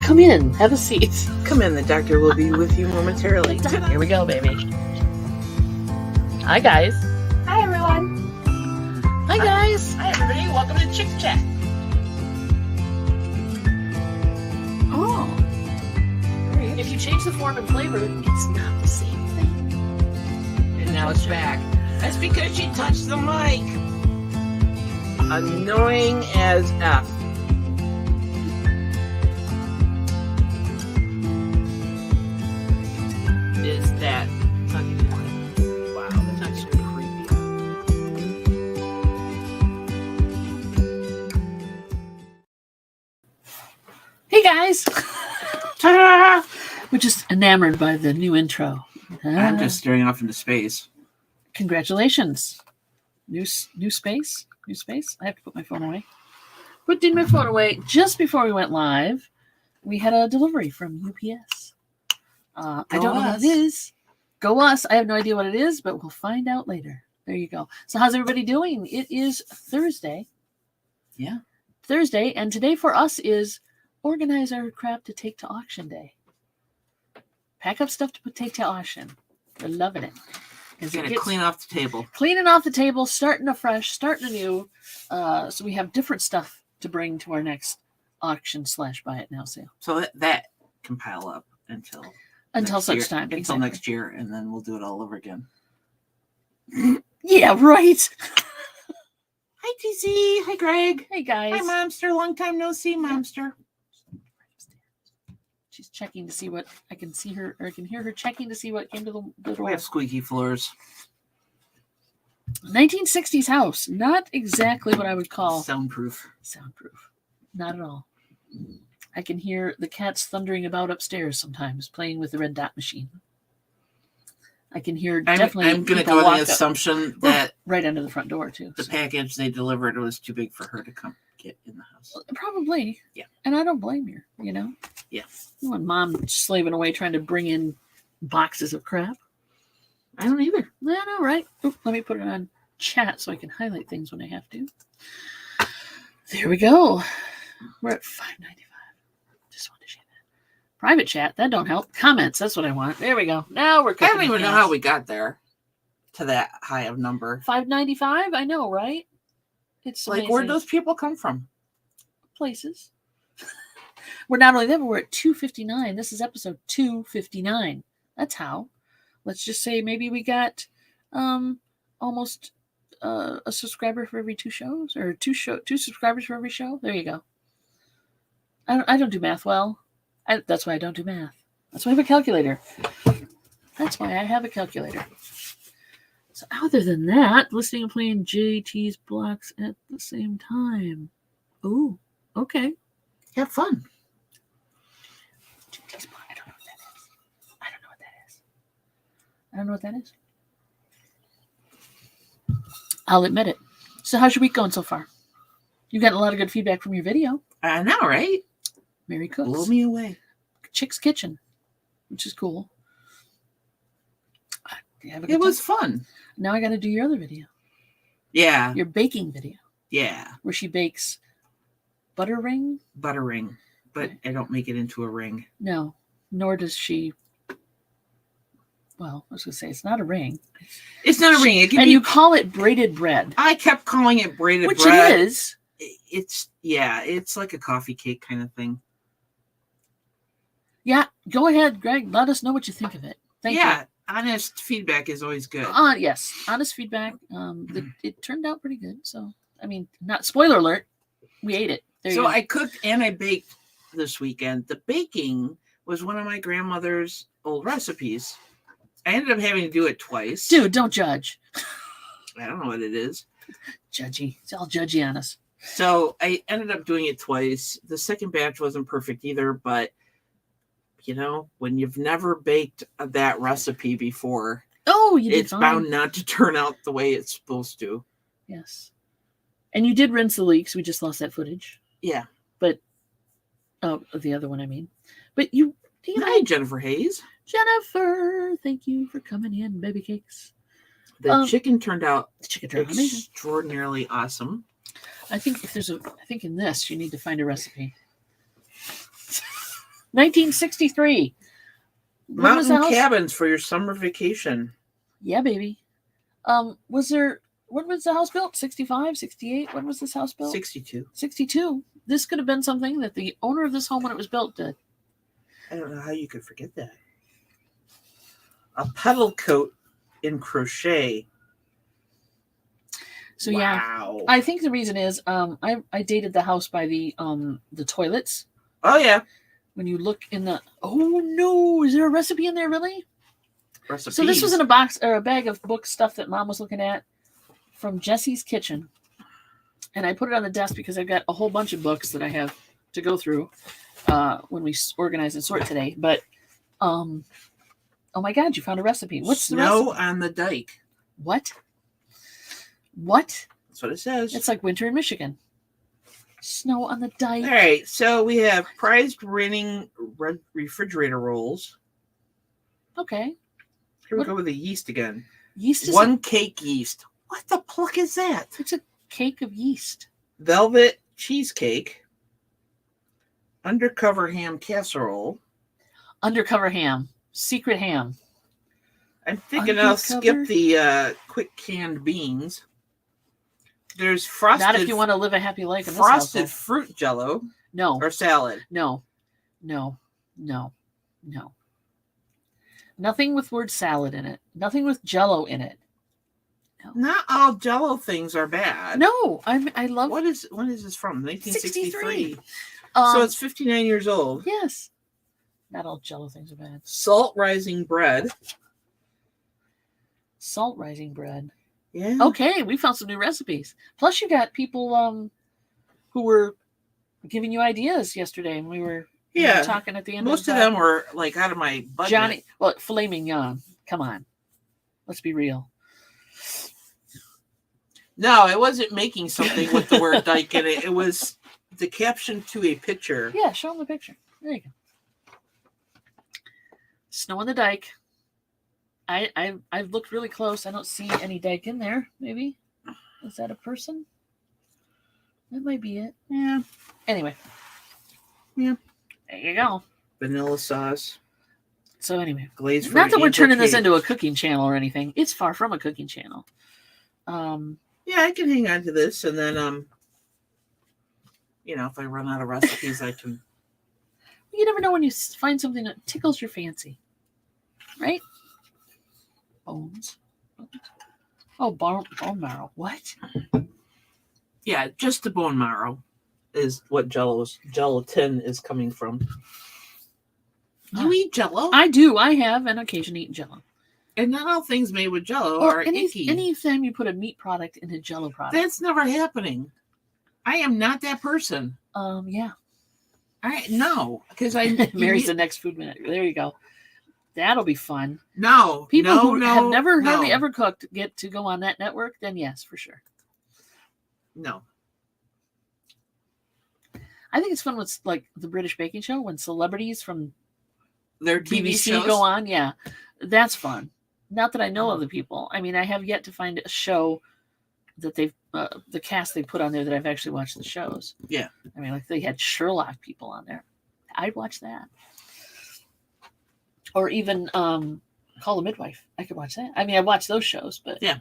Come in. Have a seat. Come in. The doctor will be with you momentarily. Here we go, baby. Hi, guys. Hi, everyone. Hi, guys. Hi, everybody. Welcome to Chick Chat. Oh. If you change the form and flavor, it's not the same thing. And now it's back. That's because she touched the mic. Annoying as F. Is that tugging it? Wow, that's actually creepy. Hey, guys. We're just enamored by the new intro. I'm just staring off into space. Congratulations. New space? New space? I have to put my phone away. Putting my phone away. Just before we went live, we had a delivery from UPS. I don't know what it is. Go us. I have no idea what it is, but we'll find out later. There you go. So how's everybody doing? It is Thursday. Yeah. Thursday, and today for us is organize our crap to take to auction day. Pack up stuff to take to auction. We're loving it. Gotta clean off the table. Cleaning off the table, starting afresh, starting anew. So we have different stuff to bring to our next auction / buy it now sale. So that can pile up until such time. Until exactly. next year, and then we'll do it all over again. Yeah, right. Hi, TC. Hi, Greg. Hey, guys. Hi, Momster. Long time no see, Momster. She's checking to see what I can see her, or I can hear her checking to see what came to the door. We have squeaky floors. 1960s house. Not exactly what I would call Soundproof. Not at all. I can hear the cats thundering about upstairs sometimes, playing with the red dot machine. I can hear definitely. I'm going to go with the assumption that right under the front door too. The package they delivered was too big for her to come get in the house. Probably. Yeah. And I don't blame you. You know. Yeah. You want mom slaving away trying to bring in boxes of crap. I don't either. I know, right? Oop, let me put it on chat so I can highlight things when I have to. There we go. We're at $5.95. Just want to share that. Private chat, that don't help. Comments, that's what I want. There we go. Now we're cooking. I don't even know how we got there to that high of number. $5.95? I know, right? It's like, amazing. where'd those people come from? Places. We're not only that, but we're at 259. This is episode 259. That's how. Let's just say maybe we got almost a subscriber for every 2 shows, or 2 subscribers for every show. There you go. I don't do math well. That's why I don't do math. That's why I have a calculator. So other than that, listening and playing JT's blocks at the same time. Ooh, okay. Have fun. JT's block. I don't know what that is. I'll admit it. So how's your week going so far? You've gotten a lot of good feedback from your video. I know, right? Mary cooks. Blow me away. Chick's Kitchen, which is cool. It was fun. Now I got to do your other video. Yeah. Your baking video. Yeah. Where she bakes butter ring. But I don't make it into a ring. No, nor does she. Well, I was going to say, it's not a ring. It's not a ring. You call it braided bread. I kept calling it braided bread. Which it is. It's like a coffee cake kind of thing. Yeah, go ahead, Greg. Let us know what you think of it. Thank you. Yeah, honest feedback is always good. Yes, honest feedback. It turned out pretty good. So, I mean, not spoiler alert. We ate it. So I cooked and I baked this weekend. The baking was one of my grandmother's old recipes. I ended up having to do it twice. Dude, don't judge. I don't know what it is. Judgy. It's all judgy on us. So I ended up doing it twice. The second batch wasn't perfect either, but when you've never baked that recipe before, it's bound not to turn out the way it's supposed to. Yes. And you did rinse the leeks. We just lost that footage. Yeah. But, the other one, I mean. But Hi, Jennifer Hayes. Jennifer, thank you for coming in, baby cakes. The chicken turned out amazing. Extraordinarily awesome. I think in this you need to find a recipe. 1963. Mountain cabins for your summer vacation. Yeah, baby. When was the house built? 65, 68? When was this house built? 62. 62. This could have been something that the owner of this home when it was built did. I don't know how you could forget that. A pedal coat in crochet. So wow. Yeah, I think the reason is I dated the house by the toilets. Oh yeah. When you look in the no, is there a recipe in there really? Recipes. So this was in a box or a bag of book stuff that Mom was looking at from Jesse's Kitchen, and I put it on the desk because I've got a whole bunch of books that I have to go through when we organize and sort today. But oh my God, you found a recipe. What's the recipe? Snow on the dike. What? That's what it says. It's like winter in Michigan. Snow on the dike. All right, so we have prized winning refrigerator rolls. Okay. Here we go with the yeast again. Yeast is one cake yeast. What the pluck is that? It's a cake of yeast. Velvet cheesecake. Undercover ham casserole. Undercover ham. Secret ham. I'm thinking I'll skip the quick canned beans. There's frosted. Not if you want to live a happy life. In frosted fruit jello. No. Or salad. No. Nothing with word salad in it. Nothing with jello in it. No. Not all jello things are bad. No, I love. When is this from? 1963. So it's 59 years old. Yes. Not all jello things are bad. Salt rising bread. Salt rising bread. Yeah. Okay, we found some new recipes. Plus, you got people who were giving you ideas yesterday, and we were talking at the end. Most of them were like out of my budget. Filet mignon. Come on, let's be real. No, it wasn't making something with the word dike in it. It was the caption to a picture. Yeah, show them the picture. There you go. Snow on the dike. I've looked really close. I don't see any dike in there. Maybe. Is that a person? That might be it. Yeah. Anyway. Yeah. There you go. Vanilla sauce. So anyway. Glazed not that we're turning this into a cooking channel or anything. It's far from a cooking channel. Yeah, I can hang on to this, and then if I run out of recipes, I can. You never know when you find something that tickles your fancy, right? Bones. Oh, bone marrow. What? Yeah, just the bone marrow is what gelatin is coming from. You eat Jello? I do. I have an occasion eaten Jello. And not all things made with Jello are icky. Anytime you put a meat product in a Jello product. That's never happening. I am not that person. Yeah. No, because Mary's the next food minute. There you go. That'll be fun. No, people who have never hardly ever cooked get to go on that network. Then yes, for sure. No. I think it's fun with like the British Baking Show when celebrities from their TV shows go on. Yeah, that's fun. Not that I know of the people. I mean, I have yet to find a show that they've the cast they put on there that I've actually watched the shows. Yeah. I mean, like they had Sherlock people on there. I'd watch that. Or even Call the Midwife. I could watch that. I mean, I watched those shows, but yeah.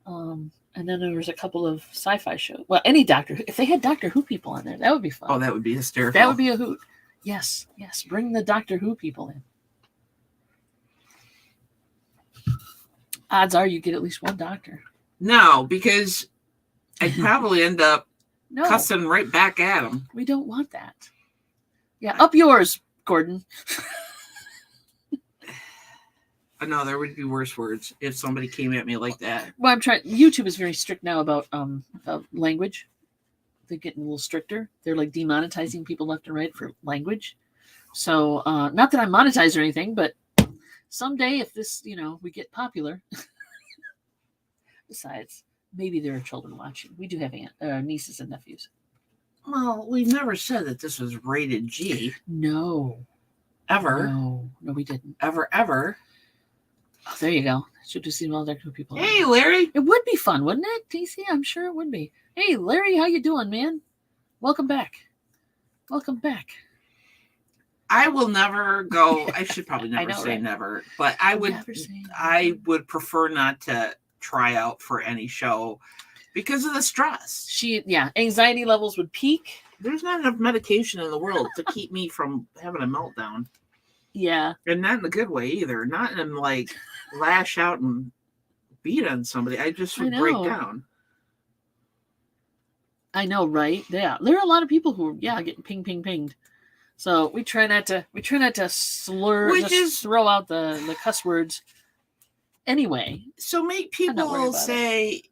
And then there was a couple of sci-fi shows. Well, any if they had Doctor Who people on there, that would be fun. Oh, that would be hysterical. That would be a hoot. Yes. Bring the Doctor Who people in. Odds are you get at least one doctor. No, because I'd probably end up cussing right back at them. We don't want that. Yeah, up yours, Gordon. No, there would be worse words if somebody came at me like that. Well, I'm trying. YouTube is very strict now about language. They're getting a little stricter. They're like demonetizing people left and right for language. So, not that I'm monetized or anything, but someday if this, we get popular. Besides, maybe there are children watching. We do have nieces and nephews. Well, we've never said that this was rated G. No. Ever. No, we didn't. Ever. Oh, there you go. Should have seen all the Doctor Who people. Hey, Larry. It would be fun, wouldn't it, TC? I'm sure it would be. Hey, Larry, how you doing, man? Welcome back. I will never go. I should probably never say right? Never, but I would prefer not to try out for any show because of the stress. Anxiety levels would peak. There's not enough medication in the world to keep me from having a meltdown. Yeah. And not in a good way either. Not in like lash out and beat on somebody. I just would break down. I know, right? Yeah. There are a lot of people who are getting pinged. So we try not to slur, throw out the cuss words. Anyway, so make people say,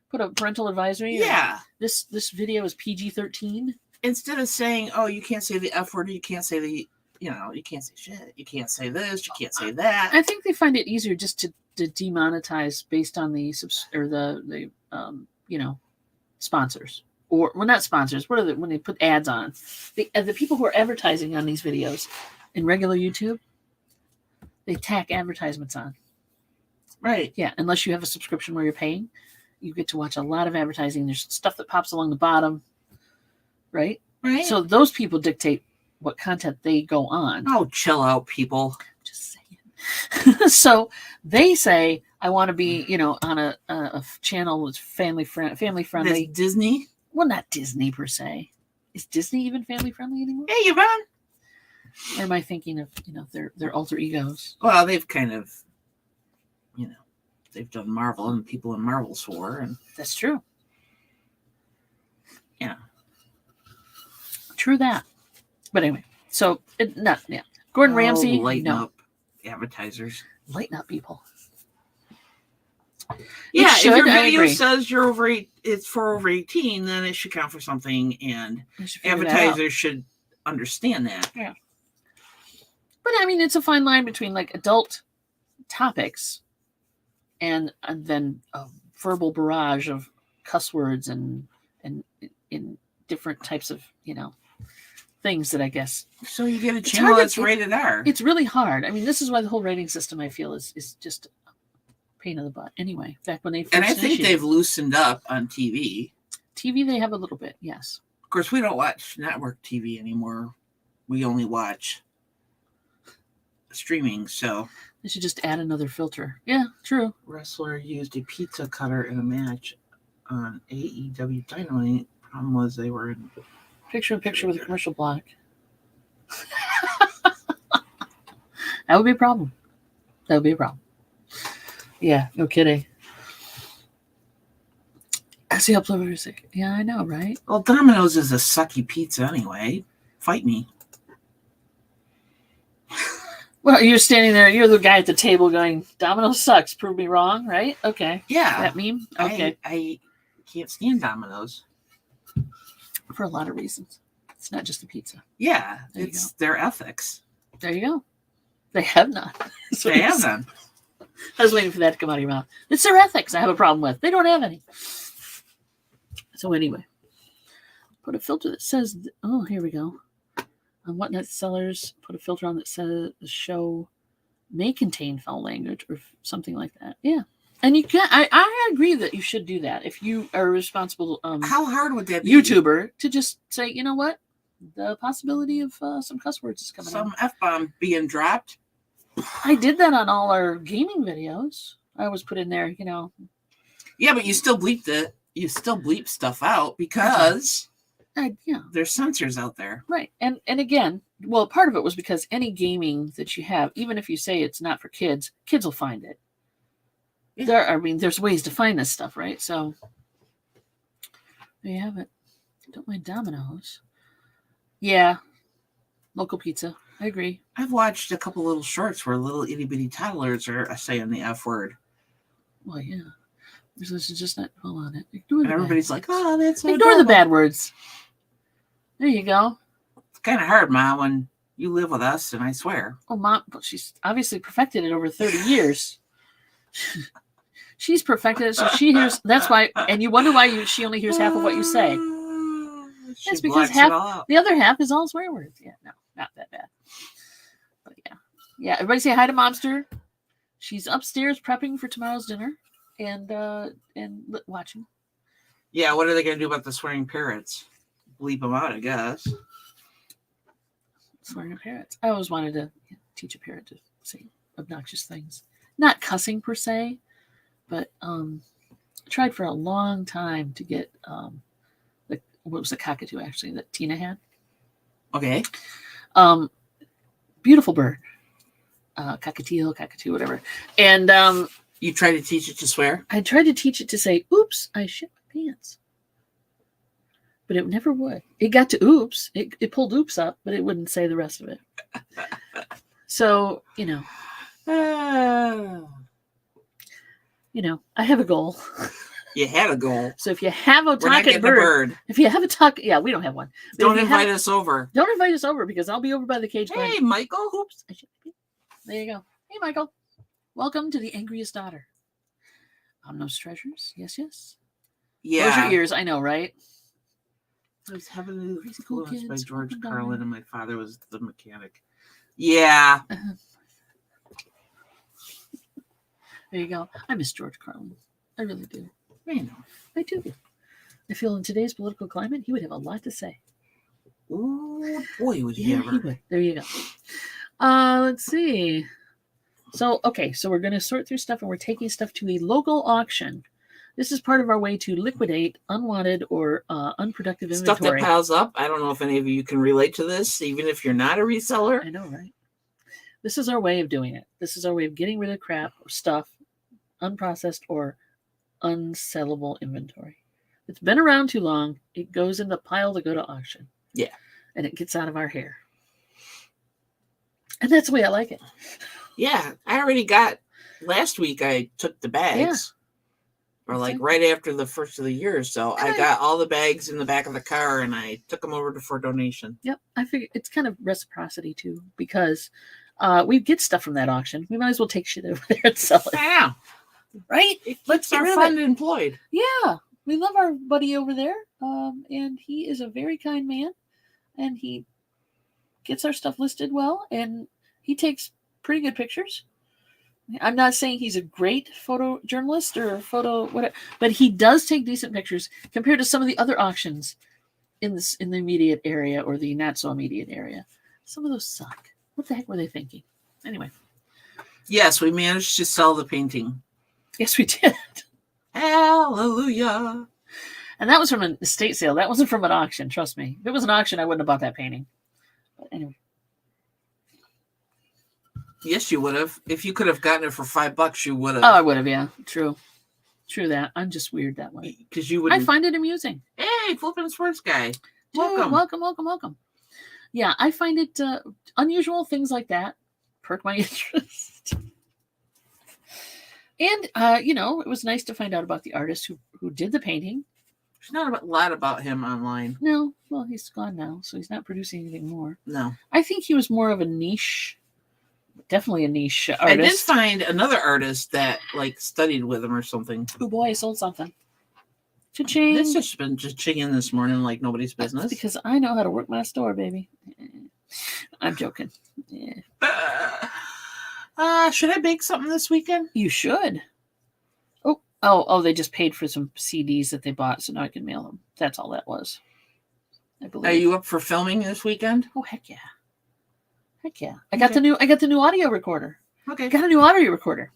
put a parental advisory. Yeah, this video is PG-13. Instead of saying, "Oh, you can't say the F word," you can't say the, you can't say shit, you can't say this, you can't say that. I think they find it easier just to demonetize based on the sponsors. Or, well, not sponsors. What are when they put ads on? The people who are advertising on these videos in regular YouTube, they tack advertisements on. Right. Yeah, unless you have a subscription where you're paying, you get to watch a lot of advertising. There's stuff that pops along the bottom, right? Right. So those people dictate what content they go on. Oh, chill out, people. Just saying. So they say, I want to be, on a channel that's family friendly. That's Disney? Well, not Disney per se. Is Disney even family friendly anymore? Hey, Yvonne. Or am I thinking of, their alter egos? Well, they've kind of, they've done Marvel and people in Marvel swore. And that's true. Yeah. True that. But anyway, so, Gordon Ramsay. Lighten up advertisers. Lighten up, people. Yeah, if your video says it's for over 18, then it should count for something, and advertisers should understand that. Yeah. But I mean, it's a fine line between like adult topics and then a verbal barrage of cuss words and in different types of things that I guess. So you get a channel that's rated R. It's really hard. I mean, this is why the whole rating system I feel is just pain in the butt. Anyway, back when they first I think they've loosened up on TV. TV, they have a little bit, yes. Of course, we don't watch network TV anymore. We only watch streaming, so they should just add another filter. Yeah, true. Wrestler used a pizza cutter in a match on AEW Dynamite. Problem was they were in picture with a commercial block. That would be a problem. Yeah, no kidding. I see how music. Yeah, I know, right? Well, Domino's is a sucky pizza anyway. Fight me. Well, you're standing there. You're the guy at the table going, Domino's sucks. Prove me wrong, right? Okay. Yeah. That meme? Okay. I can't stand Domino's. For a lot of reasons. It's not just the pizza. Yeah, it's their ethics. There you go. They have none. They have none. I was waiting for that to come out of your mouth. It's their ethics I have a problem with. They don't have any. So anyway, put a filter that says, oh, here we go. On Whatnot Sellers, put a filter on that says the show may contain foul language or something like that. Yeah. And you can. I agree that you should do that if you are a responsible how hard would that be? YouTuber to just say, you know what? The possibility of some cuss words is coming some F-bomb being dropped. I did that on all our gaming videos. I always put in there, Yeah, but you still bleeped it. You still bleep stuff out because there's censors out there. Right. And again, well, part of it was because any gaming that you have, even if you say it's not for kids, kids will find it. Yeah. There's ways to find this stuff, right? So there you have it. Don't mind Domino's. Yeah. Local pizza. I agree. I've watched a couple little shorts where little itty bitty toddlers are saying the F word. Well, yeah. This is just not hold on it. Ignore and everybody's like, oh, that's so ignore the bad words. There you go. It's kind of hard, Mom, when you live with us, and I swear. Oh, Mom, but she's obviously perfected it over 30 years. She's perfected it, so she hears. That's why, and you wonder why she only hears half of what you say. That's because the other half is all swear words. Yeah, no, not that bad. But yeah. Everybody say hi to Momster. She's upstairs prepping for tomorrow's dinner and watching. Yeah, what are they going to do about the swearing parrots? Bleep them out, I guess. Swearing at parrots. I always wanted to teach a parrot to say obnoxious things. Not cussing per se, but tried for a long time to get what was the cockatoo actually that Tina had. Okay. Beautiful bird. Cockatiel, cockatoo, whatever. And you tried to teach it to swear? I tried to teach it to say, oops, I shit my pants. But it never would. It got to oops. It pulled oops up, but it wouldn't say the rest of it. So, I have a goal. You had a goal. So if you have a talking bird, if you have a talk, we don't have one. Don't invite us over. Don't invite us over because I'll be over by the cage. Hey, Michael. Oops. There you go. Hey, Michael. Welcome to the angriest daughter. Those treasures. Yes, yes. Yeah. Close your ears. I know, right? I was heavily influenced by George Carlin, and my father was the mechanic. Yeah. There you go. I miss George Carlin. I really do. I know. I do. I feel in today's political climate, he would have a lot to say. Oh, boy, would he ever. He would. There you go. Let's see. So we're going to sort through stuff, and we're taking stuff to a local auction. This is part of our way to liquidate unwanted or unproductive inventory. Stuff that piles up. I don't know if any of you can relate to this, even if you're not a reseller. I know, right? This is our way of doing it. This is our way of getting rid of crap or stuff, unprocessed or unsellable inventory. It's been around too long. It goes in the pile to go to auction. Yeah. And it gets out of our hair. And that's the way I like it. Yeah. I already got, last week I took the bags. Yeah. Or like right after the first of the year. So I got all the bags in the back of the car and I took them over for donation. Yep. I figure it's kind of reciprocity too, because we get stuff from that auction. We might as well take shit over there and sell it. Yeah. Right? Let's our fund employed. Yeah. We love our buddy over there. And he is a very kind man. And he gets our stuff listed well. And he takes pretty good pictures. I'm not saying he's a great photojournalist or photo whatever, but he does take decent pictures compared to some of the other auctions in the immediate area or the not so immediate area. Some of those suck. What the heck were they thinking? Anyway. Yes, we managed to sell the painting. Yes, we did. Hallelujah. And that was from an estate sale. That wasn't from an auction. Trust me. If it was an auction, I wouldn't have bought that painting. But anyway. Yes, you would have. If you could have gotten it for $5, you would have. Oh, I would have. Yeah, true that. I'm just weird that way. Because you would. I find it amusing. Hey, flipping sports guy. Welcome. Welcome. Yeah, I find it unusual. Things like that perk my interest. And it was nice to find out about the artist who did the painting. There's not a lot about him online. No, well, he's gone now, so he's not producing anything more. No, I think he was more of a niche. Definitely a niche artist. I did find another artist that studied with him or something. Oh boy, I sold something. Cha-ching. This has been cha-chinging this morning like nobody's business. That's because I know how to work my store, baby. I'm joking. Yeah. Should I bake something this weekend? You should. Oh! They just paid for some CDs that they bought, so now I can mail them. That's all that was. I believe. Are you up for filming this weekend? Oh heck yeah! I got the new audio recorder. Okay. Got a new audio recorder.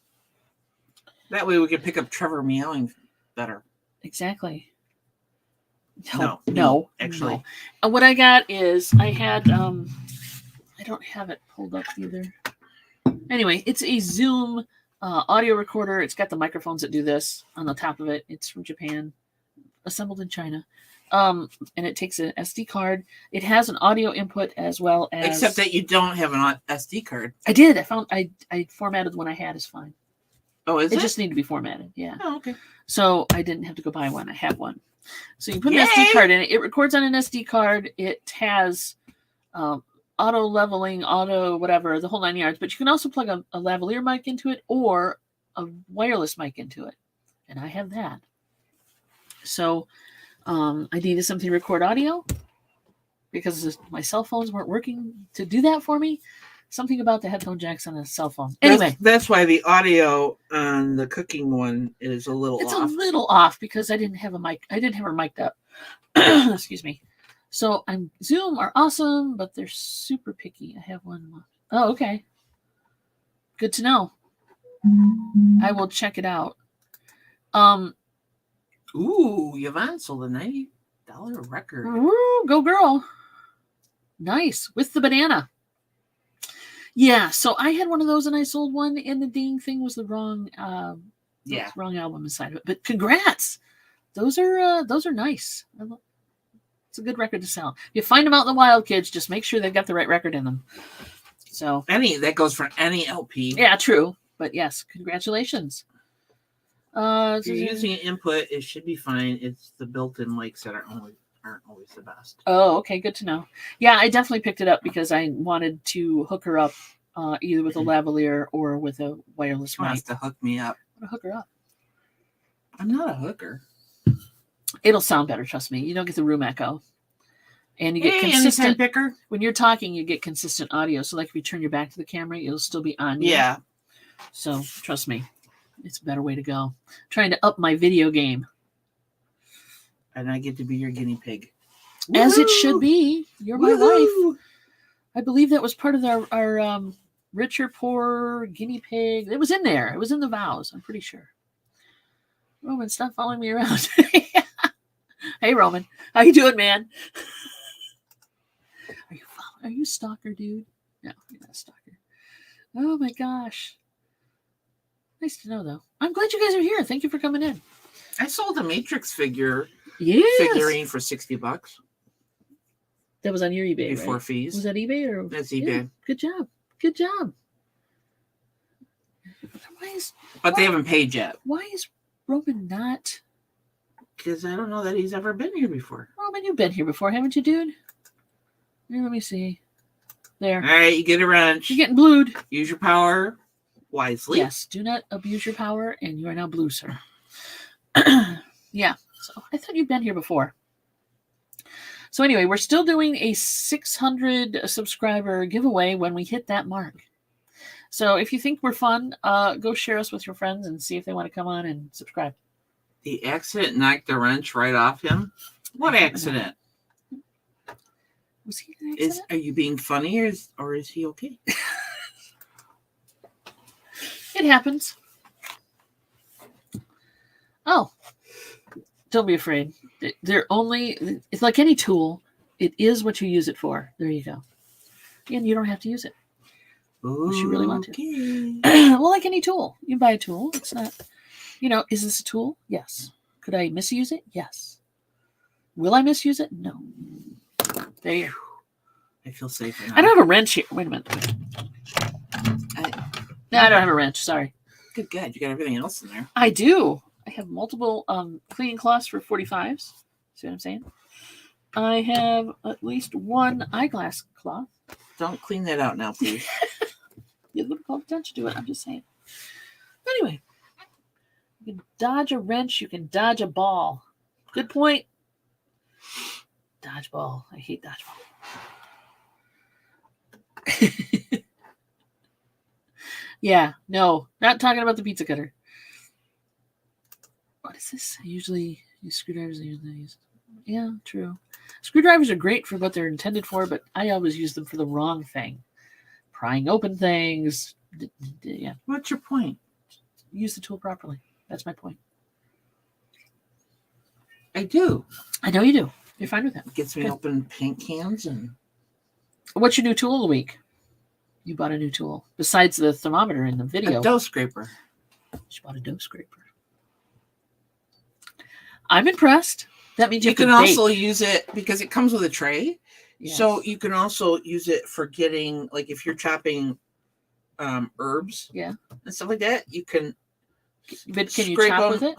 That way we can pick up Trevor meowing better. Exactly. No, actually. No. And what I got is I had I don't have it pulled up either. Anyway, it's a Zoom audio recorder. It's got the microphones that do this on the top of it. It's from Japan, assembled in China. And it takes an SD card. It has an audio input as well as. Except that you don't have an SD card. I did. I formatted the one I had is fine. Oh, is it? It just needed to be formatted. Yeah. Oh, okay. So I didn't have to go buy one. I have one. So you put an SD card in it. It records on an SD card. It has auto leveling, auto whatever, the whole 9 yards. But you can also plug a lavalier mic into it or a wireless mic into it. And I have that. So I needed something to record audio because my cell phones weren't working to do that for me. Something about the headphone jacks on a cell phone. Anyway. That's why the audio on the cooking one is a little off. It's a little off because I didn't have a mic. I didn't have her mic'd up. Excuse me. So Zoom are awesome, but they're super picky. I have one more. Oh, okay. Good to know. I will check it out. Ooh, Yvonne sold a $90 record. Ooh, go girl. Nice. With the banana. Yeah, so I had one of those and I sold one, and the ding thing was the wrong wrong album inside of it. But congrats. Those are nice. It's a good record to sell. If you find them out in the wild, kids, just make sure they've got the right record in them. So that goes for any LP. Yeah, true. But yes, congratulations. If you're using an input, it should be fine. It's the built-in mics that aren't always the best. Oh, okay, good to know. Yeah, I definitely picked it up because I wanted to hook her up either with a lavalier or with a wireless mic. She wants to hook me up. I'm gonna hook her up. I'm not a hooker. It'll sound better, trust me. You don't get the room echo. And you get consistent picker. When you're talking, you get consistent audio. So like if you turn your back to the camera, it'll still be on you. Yeah. So trust me, it's a better way to go. I'm trying to up my video game. And I get to be your guinea pig. As it should be. You're my wife. I believe that was part of our rich or poor guinea pig. It was in there. It was in the vows. I'm pretty sure. Roman, stop following me around. Hey, Roman. How you doing, man? Are you a stalker, dude? No, you're not a stalker. Oh, my gosh. Nice to know, though. I'm glad you guys are here. Thank you for coming in. I sold a Matrix figurine for $60. That was on your eBay, before right? fees. Was that eBay or? That's eBay. Yeah, good job. Good job. They haven't paid yet. Why is Roman not? Because I don't know that he's ever been here before. Roman, you've been here before, haven't you, dude? Here, let me see. There. All right, you get a wrench. You're getting blued. Use your power wisely. Yes, do not abuse your power, and you are now blue, sir. Yeah, so I thought you'd been here before. So anyway, we're still doing a 600 subscriber giveaway when we hit that mark. So if you think we're fun, go share us with your friends and see if they want to come on and subscribe. The accident knocked the wrench right off him. What accident? Was he an accident? Are you being funny or is he okay? It happens. Oh, don't be afraid. It's like any tool. It is what you use it for. There you go. And you don't have to use it. Unless you really want to. Well, like any tool. You buy a tool. It's not, is this a tool? Yes. Could I misuse it? Yes. Will I misuse it? No. There you go. I feel safe now. I don't have a wrench here. Wait a minute. No, I don't have a wrench. Sorry. Good. You got everything else in there. I do. I have multiple cleaning cloths for 45s. See what I'm saying? I have at least one eyeglass cloth. Don't clean that out now, please. You have a little call attention to it. I'm just saying. Anyway, you can dodge a wrench. You can dodge a ball. Good point. Dodgeball. I hate dodgeball. Yeah, no, not talking about the pizza cutter. What is this? I usually use screwdrivers. Yeah, true. Screwdrivers are great for what they're intended for, but I always use them for the wrong thing. Prying open things. Yeah. What's your point? Use the tool properly. That's my point. I do. I know you do. You're fine with that. Gets me open paint cans and. What's your new tool of the week? You bought a new tool besides the thermometer in the video. A dough scraper. She bought a dough scraper. I'm impressed. That means you can also use it because it comes with a tray. Yes. So you can also use it for getting, like, if you're chopping herbs, and stuff like that, you can. But can you chop with it?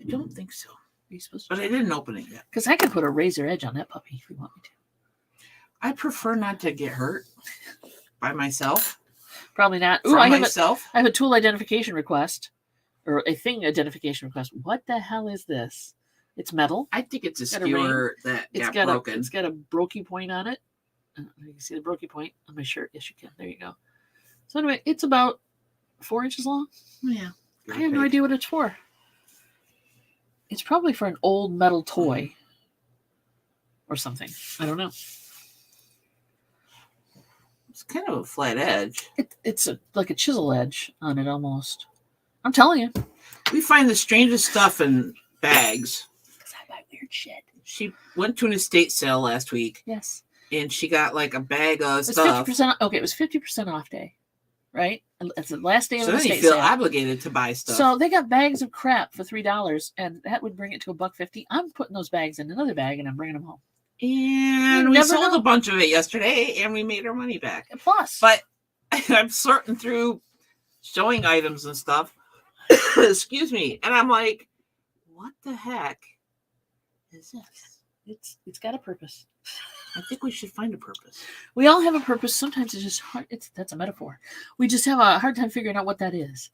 I don't think so. Are you supposed to? But I didn't open it yet. Because I could put a razor edge on that puppy if you want me to. I prefer not to get hurt by myself. Probably not. Ooh, I have a tool identification request, or a thing identification request. What the hell is this? It's metal. I think it's a skewer that got broken. It's got a brokey point on it. You can see the brokey point on my shirt. Yes, you can. There you go. So anyway, it's about 4 inches long. Yeah. I have no idea what it's for. It's probably for an old metal toy. or something. I don't know. It's kind of a flat edge. It's like a chisel edge on it almost. I'm telling you. We find the strangest stuff in bags. Because I buy weird shit. She went to an estate sale last week. Yes. And she got like a bag of stuff. 50%. Okay, it was 50% off day, right? It's the last day of the estate sale. So then you feel obligated to buy stuff. So they got bags of crap for $3, and that would bring it to $1.50. I'm putting those bags in another bag, and I'm bringing them home. And we sold a bunch of it yesterday, and we made our money back. Plus. But I'm sorting through showing items and stuff. Excuse me. And I'm like, what the heck is this? It's got a purpose. I think we should find a purpose. We all have a purpose. Sometimes it's just hard. That's a metaphor. We just have a hard time figuring out what that is.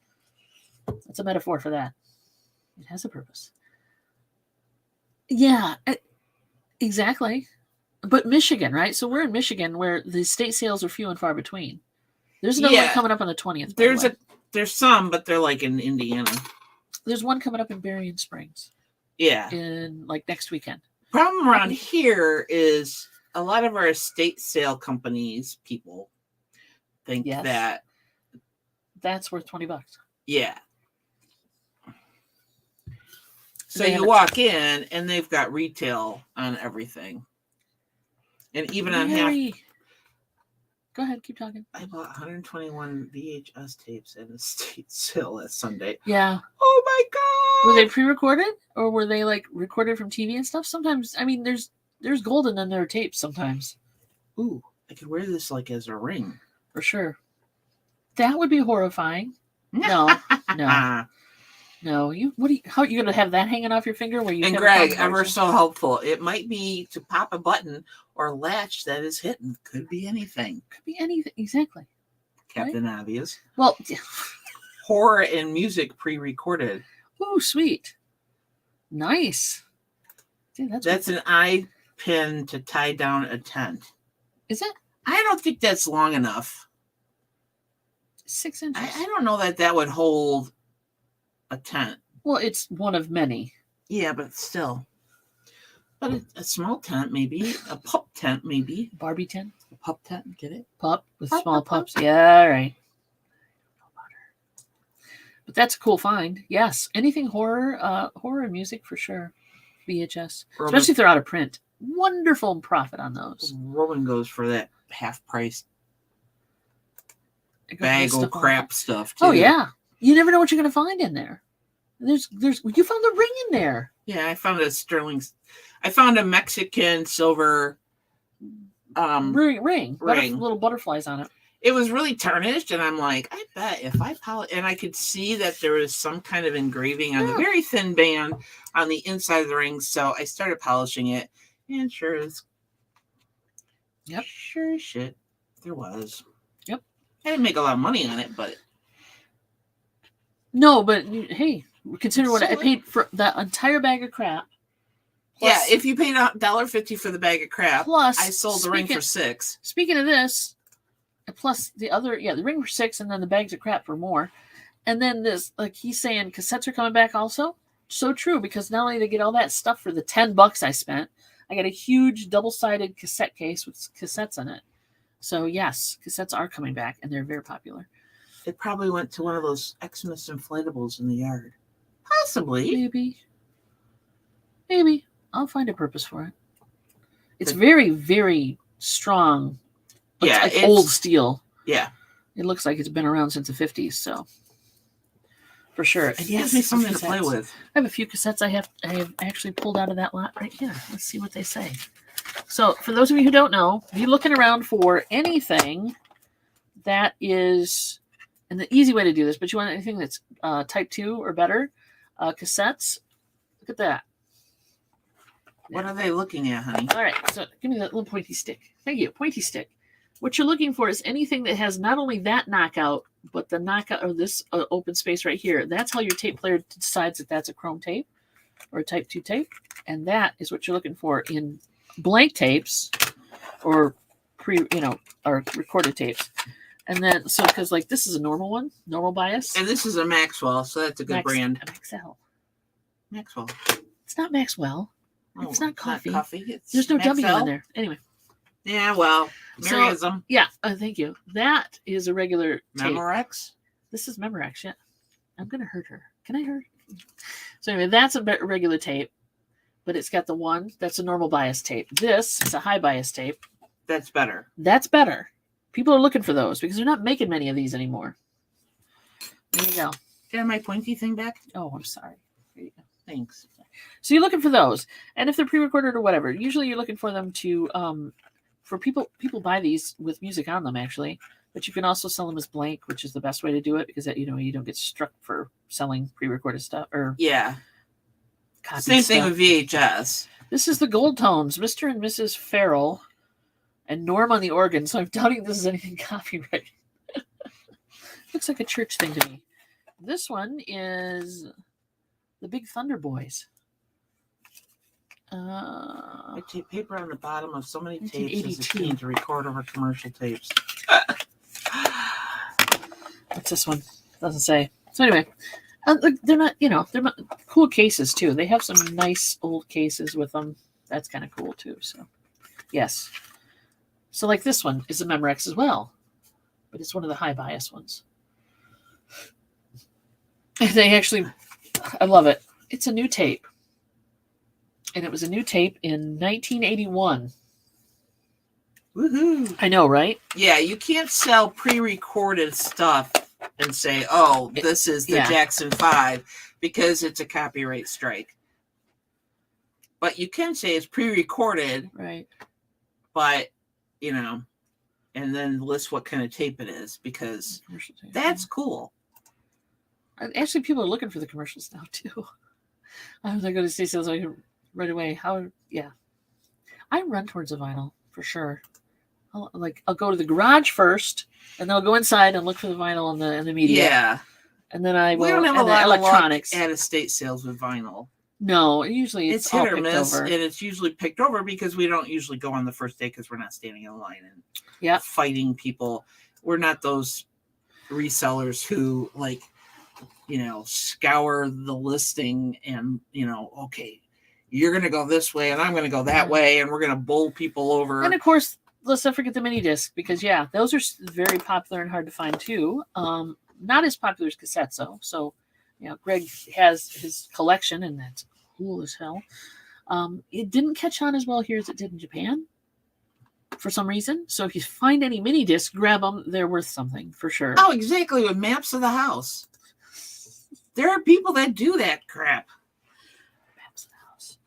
That's a metaphor for that. It has a purpose. Yeah, exactly. But Michigan, right? So we're in Michigan where the state sales are few and far between. There's another one coming up on the 20th. There's some, but they're like in Indiana. There's one coming up in Berrien Springs. Yeah. In like next weekend. Problem around here is a lot of our estate sale companies, people think that that's worth $20. Yeah. So you walk in and they've got retail on everything. And even on half. Go ahead, keep talking. I bought 121 VHS tapes at an estate sale last Sunday. Yeah. Oh my God. Were they pre-recorded or were they like recorded from TV and stuff? Sometimes, I mean, there's gold in their tapes sometimes. Ooh, I could wear this like as a ring. For sure. That would be horrifying. No. No, how are you gonna have that hanging off your finger where you? And Greg, ever so helpful. It might be to pop a button or latch that is hidden. Could be anything. Could be anything. Exactly. Captain Obvious. Well, horror and music pre-recorded. Oh, sweet. Nice. Dude, that's an eye pin to tie down a tent. Is it? I don't think that's long enough. 6 inches. I don't know that would hold a tent. Well, it's one of many. Yeah, but still. But a small tent, maybe. A pup tent, maybe. Barbie tent? A pup tent, get it? Pup with small pups. Yeah, all right. But that's a cool find. Yes. Anything horror and music for sure. VHS. Especially if they're out of print. Wonderful profit on those. Roman goes for that half price bag of crap stuff too. Oh yeah. You never know what you're going to find in there. You found the ring in there. Yeah, I found a Mexican silver ring. Little butterflies on it. It was really tarnished, and I'm like, I bet if I polish, and I could see that there was some kind of engraving on the very thin band on the inside of the ring. So I started polishing it, and sure as shit, there was. Yep. I didn't make a lot of money on it, but. No, but hey, consider what I paid for that entire bag of crap. Plus, yeah, if you paid $1.50 for the bag of crap, plus I sold the ring for $6. Speaking of this, plus the ring for $6, and then the bags of crap for more. And then this, like he's saying, cassettes are coming back also. So true, because not only did I get all that stuff for the $10 I spent, I got a huge double-sided cassette case with cassettes in it. So yes, cassettes are coming back, and they're very popular. It probably went to one of those Xmas inflatables in the yard. Possibly. Maybe. I'll find a purpose for it. It's very, very strong. Yeah. It's old steel. Yeah. It looks like it's been around since the 50s, so. For sure. And yes, gives me something to play with. I have a few cassettes I have actually pulled out of that lot right here. Let's see what they say. So, for those of you who don't know, be looking around for anything that is... And the easy way to do this, but you want anything that's type 2 or better, cassettes. Look at that. What are they looking at, honey? All right, so give me that little pointy stick. Thank you, pointy stick. What you're looking for is anything that has not only that knockout, but the knockout or this open space right here. That's how your tape player decides if that's a chrome tape or a type 2 tape. And that is what you're looking for in blank tapes or or recorded tapes. And then, so, because like this is a normal one, normal bias. And this is a Maxwell, so that's a good brand. Maxwell. Maxwell. It's not Maxwell. It's not coffee. Not coffee. There's no W in there. Anyway. Yeah, well, Maryism. So, yeah, thank you. That is a regular tape. Memorex? This is Memorex, yeah. I'm going to hurt her. Can I hurt? So anyway, that's a regular tape, but it's got the one. That's a normal bias tape. This is a high bias tape. That's better. That's better. People are looking for those because they're not making many of these anymore. There you go. Can I have my pointy thing back? Oh, I'm sorry. Here you go. Thanks. So you're looking for those. And if they're pre-recorded or whatever, usually you're looking for them to, for people buy these with music on them, actually. But you can also sell them as blank, which is the best way to do it because, you don't get struck for selling pre-recorded stuff. Or yeah. Same thing with VHS. This is the Gold Tones, Mr. and Mrs. Farrell, and Norm on the organ. So I'm doubting this is anything copyrighted. Looks like a church thing to me. This one is the Big Thunder Boys. I tape paper on the bottom of so many tapes as a teen to record over commercial tapes. What's this one? Doesn't say. So anyway, they're not cool cases too. They have some nice old cases with them. That's kind of cool too. So yes. So like this one is a Memorex as well, but it's one of the high bias ones. They actually, I love it. It's a new tape. And it was a new tape in 1981. Woohoo! I know, right? Yeah, you can't sell pre-recorded stuff and say, "Oh, this is the Jackson 5," because it's a copyright strike. But you can say it's pre-recorded, right? But and then list what kind of tape it is because that's cool. Actually, people are looking for the commercials now too. I was going to say sales right away. I run towards a vinyl for sure. I'll go to the garage first, and then I'll go inside and look for the vinyl and the media. Yeah, and then I will. We don't have a lot electronics of luck at estate sales with vinyl. No, usually it's hit all or miss, over. And it's usually picked over because we don't usually go on the first day because we're not standing in line and fighting people. We're not those resellers who scour the listing and, okay, you're going to go this way and I'm going to go that way and we're going to bowl people over. And of course, let's not forget the mini disc because those are very popular and hard to find too. Not as popular as cassettes though. So, Greg has his collection and that's cool as hell. It didn't catch on as well here as it did in Japan for some reason. So if you find any mini discs, grab them. They're worth something for sure. Oh, exactly. With maps of the house. There are people that do that crap. Maps of the house.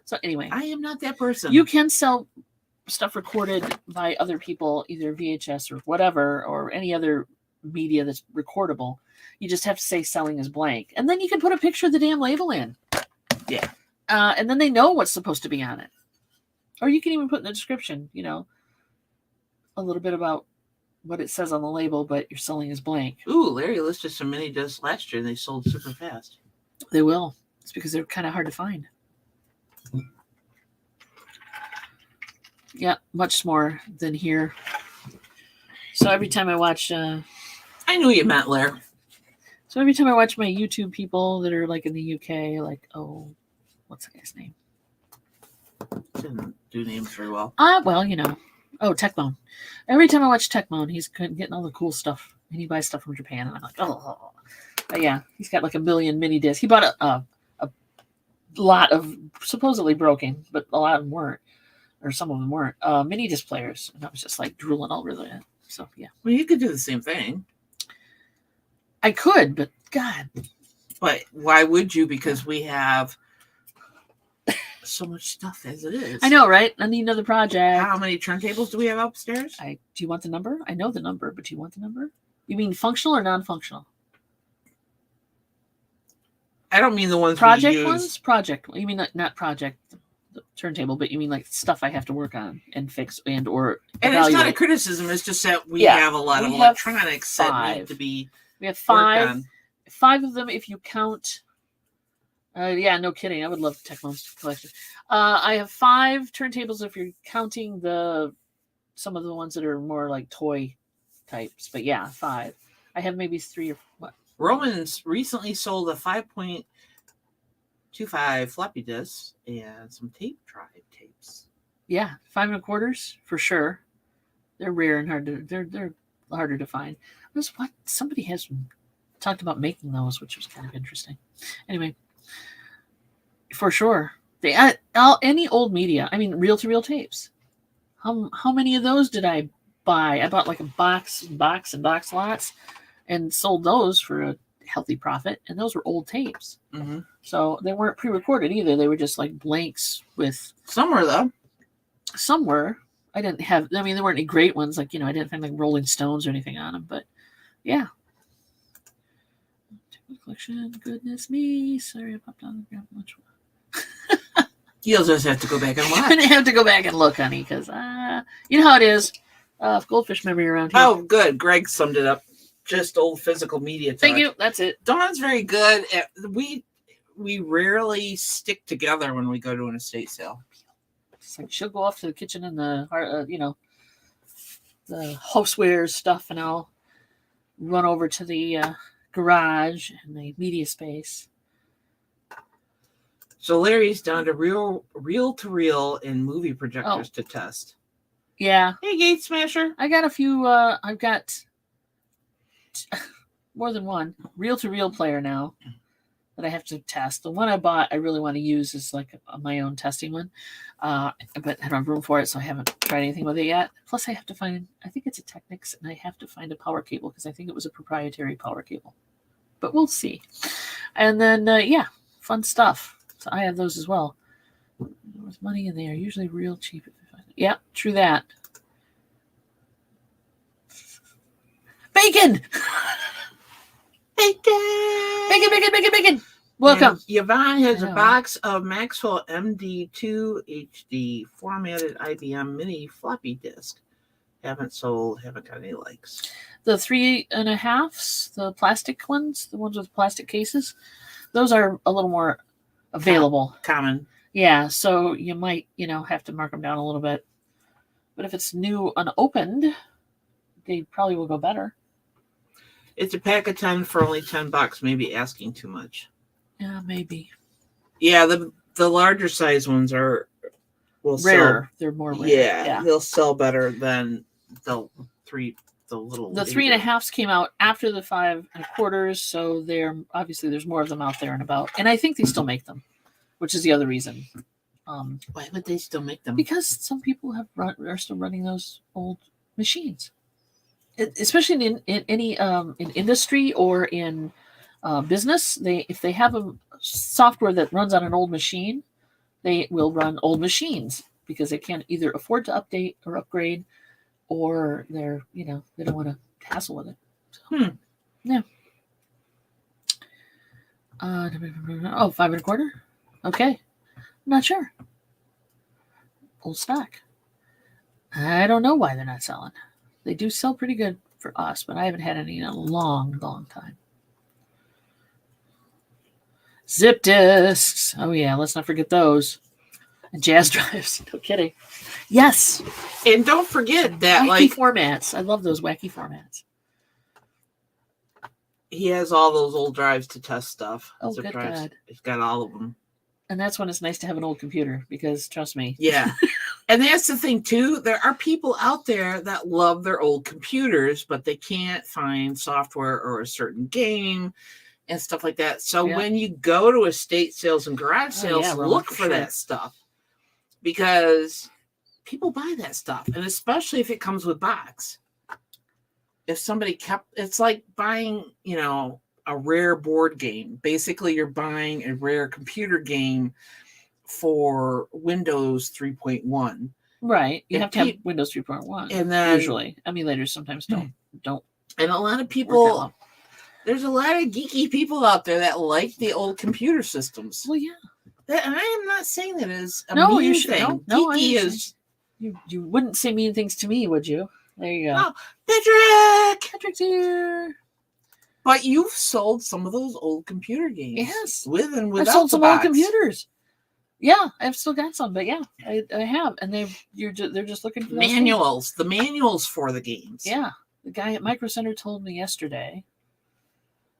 So anyway. I am not that person. You can sell stuff recorded by other people, either VHS or whatever, or any other media that's recordable. You just have to say selling is blank. And then you can put a picture of the damn label in. Yeah. And then they know what's supposed to be on it. Or you can even put in the description, a little bit about what it says on the label, but your selling is blank. Ooh, Larry listed some mini discs last year and they sold super fast. They will. It's because they're kind of hard to find. Yeah, much more than here. So every time I watch... I knew you meant Larry. So every time I watch my YouTube people that are in the UK, what's the guy's name? Didn't do names very well. Techmoan. Every time I watch Techmoan, he's getting all the cool stuff. And he buys stuff from Japan. And I'm like, oh. But yeah, he's got 1 million mini discs. He bought a lot of supposedly broken, but a lot of them weren't. Or some of them weren't. Mini disc players. And I was just drooling all over that. So, yeah. Well, you could do the same thing. I could, but God. But why would you? Because we have so much stuff as it is. I know, right? I need another project. How many turntables do we have upstairs? Do you want the number? I know the number, but do you want the number? You mean functional or non-functional? I don't mean the ones project we use. Ones? Project. You mean not project the turntable, but you mean stuff I have to work on and fix and evaluate. It's not a criticism. It's just that we have a lot of electronics that need to be. We have 5. 5 of them if you count. No kidding. I would love Techmoan's collection. I have 5 turntables if you're counting some of the ones that are more toy types. But 5. I have maybe 3 or what. Romans recently sold a 5-point 2.5 floppy disks, and some tape drive tapes. Yeah, 5 1/4 for sure. They're rare and they're harder to find. What somebody has talked about making those, which was kind of interesting. Anyway, for sure, any old media. I mean, reel-to-reel tapes. How many of those did I buy? I bought like a box and box lots, and sold those for a healthy profit. And those were old tapes, so they weren't pre-recorded either. They were just like blanks with. Some were though. Some were. I didn't have. I mean, there weren't any great ones. Like I didn't find like Rolling Stones or anything on them. But yeah. Collection. Goodness me. Sorry, I popped on the much. You'll just have to go back and watch. I have to go back and look, honey, because you know how it is. Goldfish memory around here. Oh, good. Greg summed it up. Just old physical media talk. Thank you. That's it. Dawn's very good. We rarely stick together when we go to an estate sale. It's like she'll go off to the kitchen and the housewares stuff, and I'll run over to the garage and the media space. So Larry's down to reel-to-reel and movie projectors to test. Yeah. Hey, Gate Smasher. I got a few. I've got more than one reel-to-reel player now that I have to test. The one I bought, I really want to use is like my own testing one, but I don't have room for it, so I haven't tried anything with it yet. Plus, I have to find. I think it's a Technics, and I have to find a power cable because I think it was a proprietary power cable. But we'll see. And then fun stuff. So I have those as well. With money, and they are usually real cheap. Yeah, true that. Bacon! Bacon! Welcome. And Yvonne has a box of Maxwell MD2 HD formatted IBM mini floppy disk. Haven't sold, haven't got any likes. The 3.5s, the plastic ones, the ones with plastic cases, those are a little more available. Common. Yeah, so you might, have to mark them down a little bit. But if it's new unopened, they probably will go better. It's a pack of 10 for only $10. Maybe asking too much. Yeah, maybe. Yeah, the larger size ones will rare. Sell. They're more rare. Yeah, they'll sell better than the little. The 3.5s came out after the 5 1/4, so there's more of them out there and about. And I think they still make them, which is the other reason. Why would they still make them? Because some people are still running those old machines, especially in any in industry or in business. If they have a software that runs on an old machine, they will run old machines because they can't either afford to update or upgrade, or they don't want to hassle with it. So, yeah. 5 1/4. Okay. I'm not sure. Old stock. I don't know why they're not selling. They do sell pretty good for us, but I haven't had any in a long, long time. Zip disks. Oh, yeah. Let's not forget those. And jazz drives. No kidding. Yes. And don't forget that wacky formats. I love those wacky formats. He has all those old drives to test stuff. Oh, good God. He's got all of them. And that's when it's nice to have an old computer because, trust me. Yeah. And that's the thing, too. There are people out there that love their old computers, but they can't find software or a certain game and stuff like that. So when you go to estate sales and garage sales, look for that stuff because people buy that stuff. And especially if it comes with box. If somebody it's like buying, a rare board game. Basically, you're buying a rare computer game for Windows 3.1. Right. You have to have Windows 3.1. And then usually emulators sometimes don't. And a lot of people, there's a lot of geeky people out there that like the old computer systems. Well, yeah. And I am not saying that as a mean thing. No, geeky is. You wouldn't say mean things to me, would you? There you go. Oh, Patrick's here. But you've sold some of those old computer games. Yes. With and without I've sold some box. old computers. Yeah, I've still got some, but yeah, I have, and they're just looking for manuals. The manuals for the games. Yeah, the guy at Micro Center told me yesterday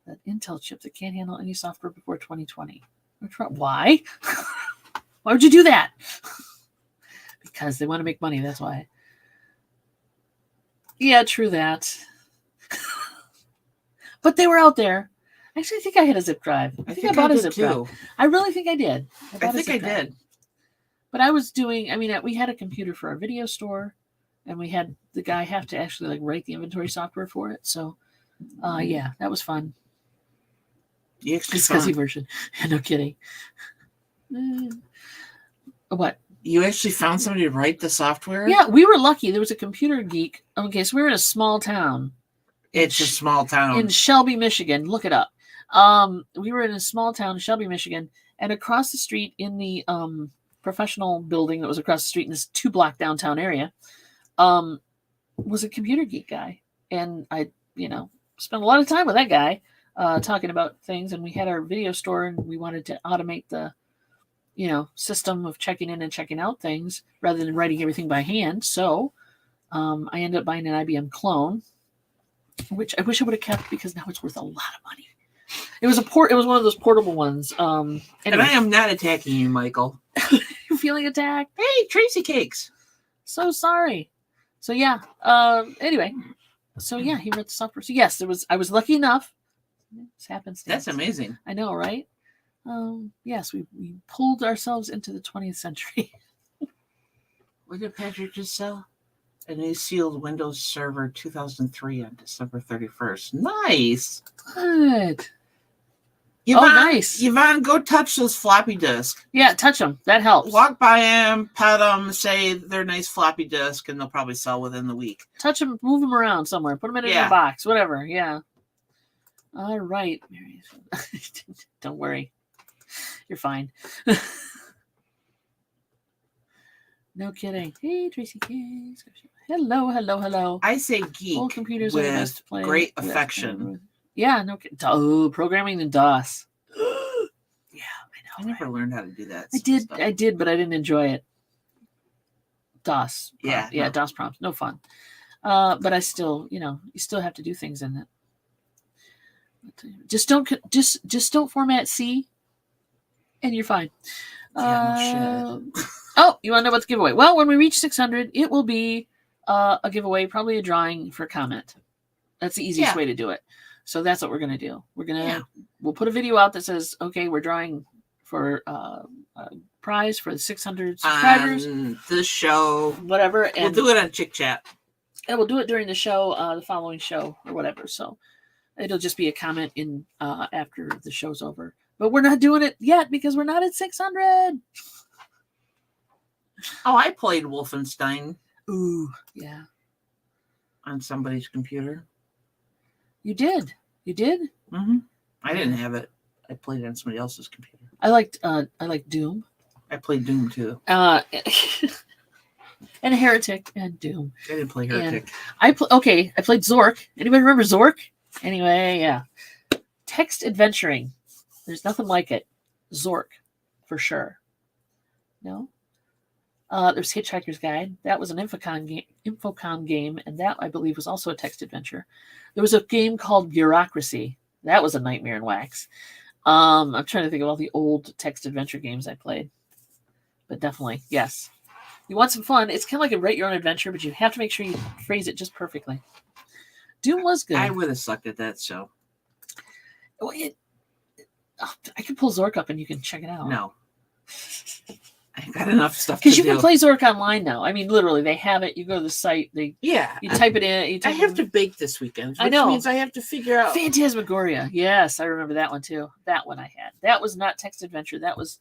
that Intel chip that can't handle any software before 2020. Why? Why would you do that? Because they want to make money. That's why. Yeah, true that. But they were out there. Actually, I think I had a zip drive. I think I bought a zip drive. I really think I did. I think I did. But I was doing, we had a computer for our video store, and we had the guy have to actually like write the inventory software for it. So, yeah, that was fun. Just fuzzy version. No kidding. What? You actually found somebody to write the software? Yeah, we were lucky. There was a computer geek. Okay, so we were in a small town. It's a small town. In Shelby, Michigan. Look it up. We were in a small town, Shelby, Michigan, and across the street in the professional building that was across the street in this 2-block downtown area was a computer geek guy. And I, spent a lot of time with that guy talking about things. And we had our video store, and we wanted to automate the system of checking in and checking out things rather than writing everything by hand. So I ended up buying an IBM clone, which I wish I would have kept because now it's worth a lot of money. It was it was one of those portable ones. Anyway. And I am not attacking you, Michael. You're feeling attacked? Hey, Tracy Cakes. So sorry. So yeah. Anyway. So yeah, he wrote the software. So yes, I was lucky enough. This happens. That's amazing. I know, right? Yes, we pulled ourselves into the 20th century. What did Patrick just sell? A new sealed Windows Server 2003 on December 31st. Nice. Good. Yvonne, nice. Yvonne, go touch those floppy disks. Yeah, touch them. That helps. Walk by them, pet them, say they're nice floppy disk, and they'll probably sell within the week. Touch them, move them around somewhere. Put them in a box, whatever. Yeah. All right. Don't worry. You're fine. No kidding. Hey, Tracy Case. Hello. I say geek old computers with are the best to play great affection. Yeah, no kidding. Oh, programming in DOS. Yeah, I know. I never learned how to do that. I did, but I didn't enjoy it. DOS. Yeah. DOS prompts. No fun. But I still, you still have to do things in it. Just don't format C, and you're fine. Yeah, no shit. Oh, you want to know about the giveaway? Well, when we reach 600, it will be a giveaway, probably a drawing for a comment. That's the easiest way to do it. So that's what we're going to do. We'll put a video out that says, okay, we're drawing for a prize for the 600 subscribers. The show. Whatever. And we'll do it on Chick Chat. And we'll do it during the show, the following show or whatever. So it'll just be a comment in after the show's over. But we're not doing it yet because we're not at 600. Oh, I played Wolfenstein. Ooh, yeah. On somebody's computer. You did? Mm-hmm. I didn't have it. I played it on somebody else's computer. I liked Doom. I played Doom too. And Heretic and Doom. I didn't play Heretic. I played Zork. Anybody remember Zork? Anyway, yeah. Text adventuring. There's nothing like it. Zork, for sure. No? There's Hitchhiker's Guide. That was an Infocom game, and that, I believe, was also a text adventure. There was a game called Bureaucracy. That was a nightmare in wax. I'm trying to think of all the old text adventure games I played. But definitely, yes. You want some fun, it's kind of like a write your own adventure, but you have to make sure you phrase it just perfectly. Doom was good. I would have sucked at that, so. Well, I can pull Zork up and you can check it out. No. I've got enough stuff to do. Because you can play Zork online now. I mean, literally, they have it. You go to the site. You type it in. I have to bake this weekend, which means I have to figure out. Phantasmagoria. Yes, I remember that one, too. That one I had. That was not text adventure. That was,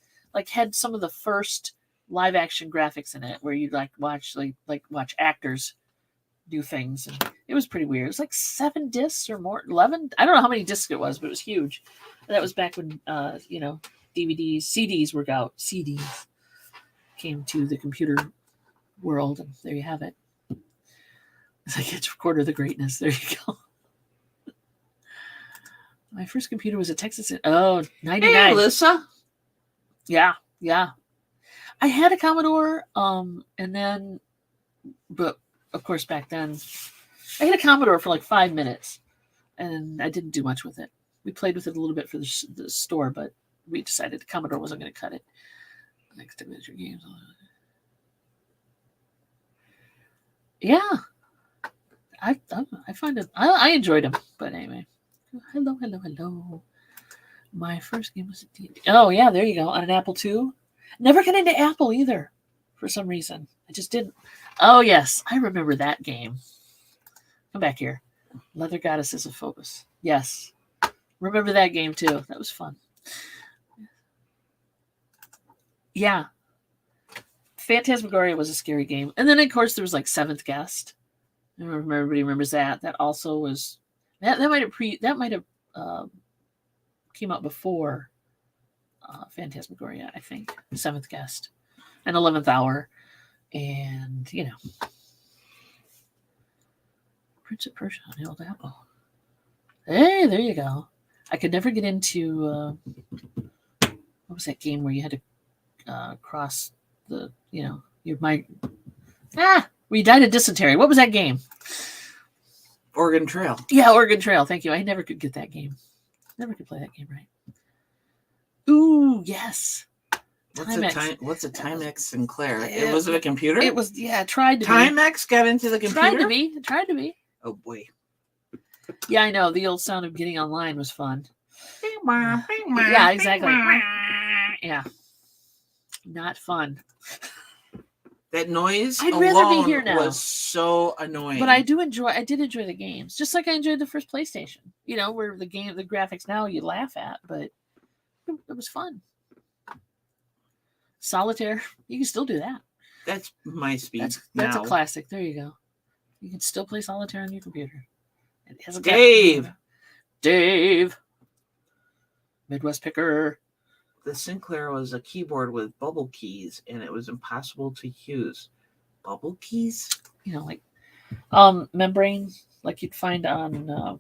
had some of the first live-action graphics in it where you'd, watch actors do things. And it was pretty weird. It was 7 discs or more. 11? I don't know how many discs it was, but it was huge. That was back when, DVDs, CDs were out. CDs came to the computer world, and there you have it. It's like it's Recorder of the Greatness. There you go. My first computer was a Texas. 99. Hey, Alyssa. Yeah. I had a Commodore, and then, but of course back then, I had a Commodore for 5 minutes, and I didn't do much with it. We played with it a little bit for the store, but we decided the Commodore wasn't going to cut it. Next adventure games. Yeah, I find it. I enjoyed them, but anyway. Hello. My first game was a D&D. Oh yeah, there you go, on an Apple II. Never got into Apple either, for some reason. I just didn't. Oh yes, I remember that game. Come back here. Leather Goddesses of Phobos. Yes, remember that game too. That was fun. Yeah, Phantasmagoria was a scary game, and then of course there was like Seventh Guest. I don't remember everybody remembers that. That also was that might have came out before Phantasmagoria, I think. Seventh Guest and 11th Hour, and Prince of Persia on the old Apple. Hey, there you go. I could never get into what was that game where you had to cross the where you died of dysentery. What was that game? Oregon Trail. Yeah, Oregon Trail. Thank you. I never could get that game. Never could play that game right. Ooh, yes. What's a Timex Sinclair? It was a computer? It was, tried to Timex got into the computer? Tried to be. Oh, boy. Yeah, I know. The old sound of getting online was fun. Yeah, exactly. Yeah. Not fun. That noise I'd rather be here now. Was so annoying. But I did enjoy the games. Just like I enjoyed the first PlayStation. Where the graphics now you laugh at, but it was fun. Solitaire, you can still do that. That's my speed. That's a classic. There you go. You can still play Solitaire on your computer. It has Dave. Midwest Picker. The Sinclair was a keyboard with bubble keys, and it was impossible to use. Bubble keys? Like membrane, like you'd find on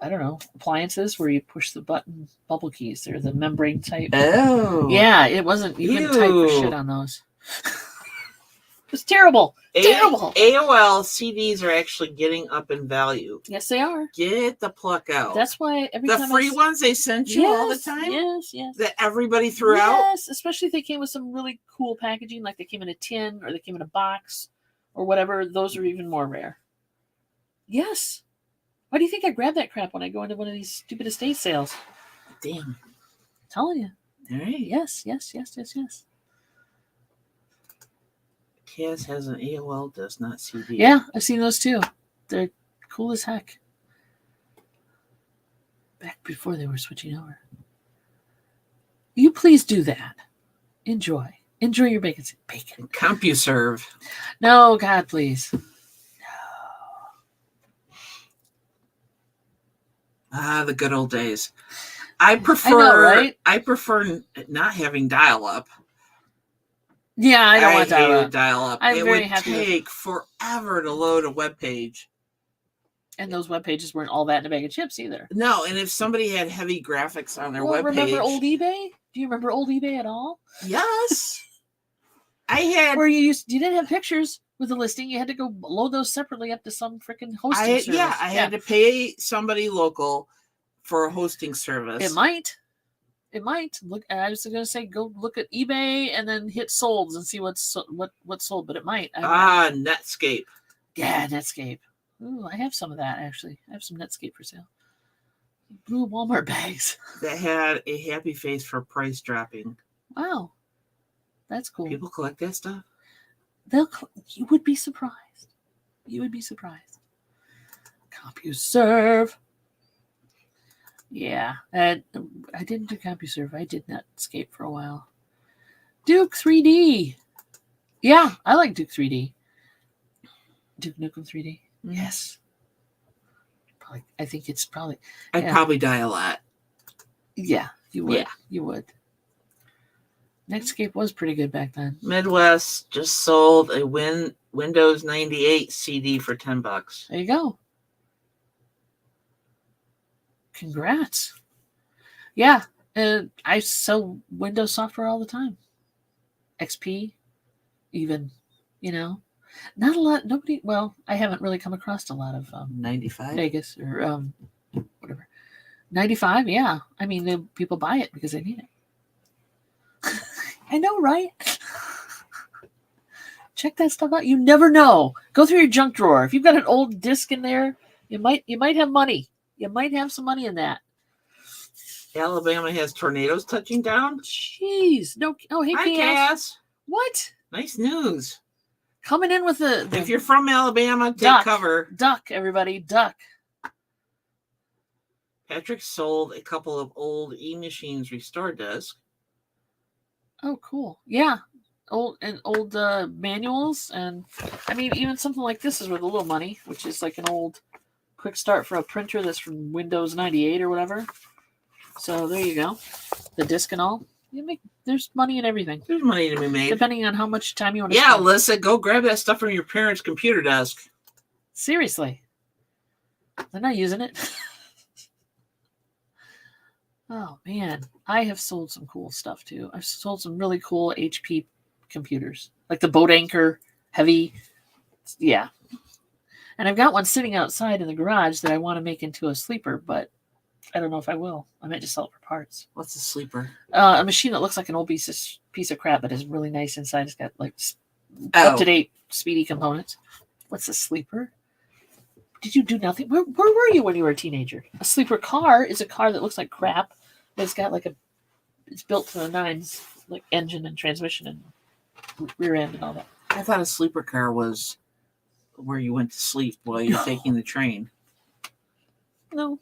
appliances where you push the button bubble keys. They're the membrane type. Oh. Yeah, it wasn't. You couldn't type for shit on those. It was terrible. Terrible. AOL CDs are actually getting up in value. Yes, they are. Get the pluck out. That's why the free ones they sent you all the time? Yes. That everybody threw out? Yes, especially if they came with some really cool packaging, like they came in a tin or they came in a box or whatever. Those are even more rare. Yes. Why do you think I grab that crap when I go into one of these stupid estate sales? Damn. I'm telling you. All right. Yes. Cass has an AOL, does not CD. Yeah, I've seen those too. They're cool as heck. Back before they were switching over. You please do that. Enjoy your bacon. CompuServe. No, God, please. Ah, the good old days. I prefer right? I prefer not having dial-up. Yeah, I don't want dial-up. It would take forever to load a web page. And those web pages weren't all that in a bag of chips either. No, and if somebody had heavy graphics on their web page. Remember old eBay? Do you remember old eBay at all? Yes. I had. Where you didn't have pictures with the listing. You had to go load those separately up to some freaking hosting service. Yeah, I had to pay somebody local for a hosting service. It might. Look, I was going to say go look at eBay and then hit solds and see what's sold, but it might. Netscape. Yeah, Netscape. Ooh, I have some of that actually. I have some Netscape for sale. Blue Walmart bags. That had a happy face for price dropping. Wow. That's cool. People collect that stuff? You would be surprised. CompuServe. Yeah. I didn't do CompuServe. I did Netscape for a while. Duke 3D. Yeah, I like Duke 3D. Duke Nukem 3D. Mm-hmm. Yes. I think it's probably. I'd probably die a lot. Yeah, you would. Yeah. You would. Netscape was pretty good back then. Midwest just sold a Windows 98 CD for $10. There you go. Congrats. Yeah, I sell Windows software all the time. XP, even, not a lot. Nobody. Well, I haven't really come across a lot of 95 Vegas or whatever. 95. Yeah, I mean, people buy it because they need it. I know, right? Check that stuff out. You never know. Go through your junk drawer. If you've got an old disc in there, you might have money. You might have some money in that. Alabama has tornadoes touching down. Jeez. No. Oh, hey, hi, Cass. What? Nice news. Coming in with the if you're from Alabama, take cover. Duck, everybody. Duck. Patrick sold a couple of old E-Machines Restore discs. Oh, cool. Yeah. Old manuals, and I mean, even something like this is worth a little money, which is like an old quick start for a printer that's from Windows 98 or whatever. So there you go. The disc and all. There's money in everything. There's money to be made. Depending on how much time you want to spend. spend. Alyssa, go grab that stuff from your parents' computer desk. Seriously. They're not using it. Oh, man. I have sold some cool stuff, too. I've sold some really cool HP computers. Like the Boat Anchor Heavy. Yeah. And I've got one sitting outside in the garage that I want to make into a sleeper, but I don't know if I will. I might just sell it for parts. What's a sleeper? A machine that looks like an old piece of crap, but is really nice inside. It's got like up-to-date, speedy components. What's a sleeper? Did you do nothing? Where were you when you were a teenager? A sleeper car is a car that looks like crap, but it's got it's built to the nines, like engine and transmission and rear end and all that. I thought a sleeper car was where you went to sleep while you're taking the train. No.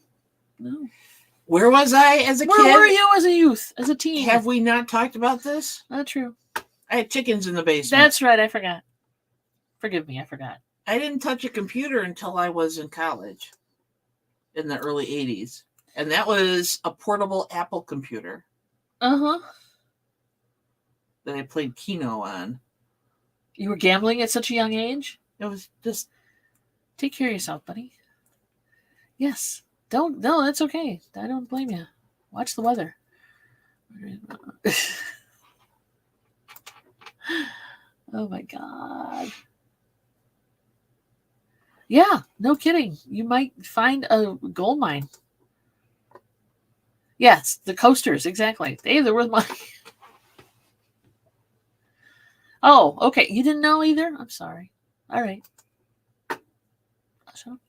Where was I as a kid? Where were you as a youth, as a teen? Have we not talked about this? Not true. I had chickens in the basement. That's right. I forgot. Forgive me. I forgot. I didn't touch a computer until I was in college in the early 80s. And that was a portable Apple computer. Uh-huh. That I played Keno on. You were gambling at such a young age? It was just... Take care of yourself, buddy. Yes. No, that's okay. I don't blame you. Watch the weather. Oh my God. Yeah, no kidding. You might find a gold mine. Yes, the coasters, exactly. They're worth money. Oh, okay. You didn't know either? I'm sorry. All right. Shut up.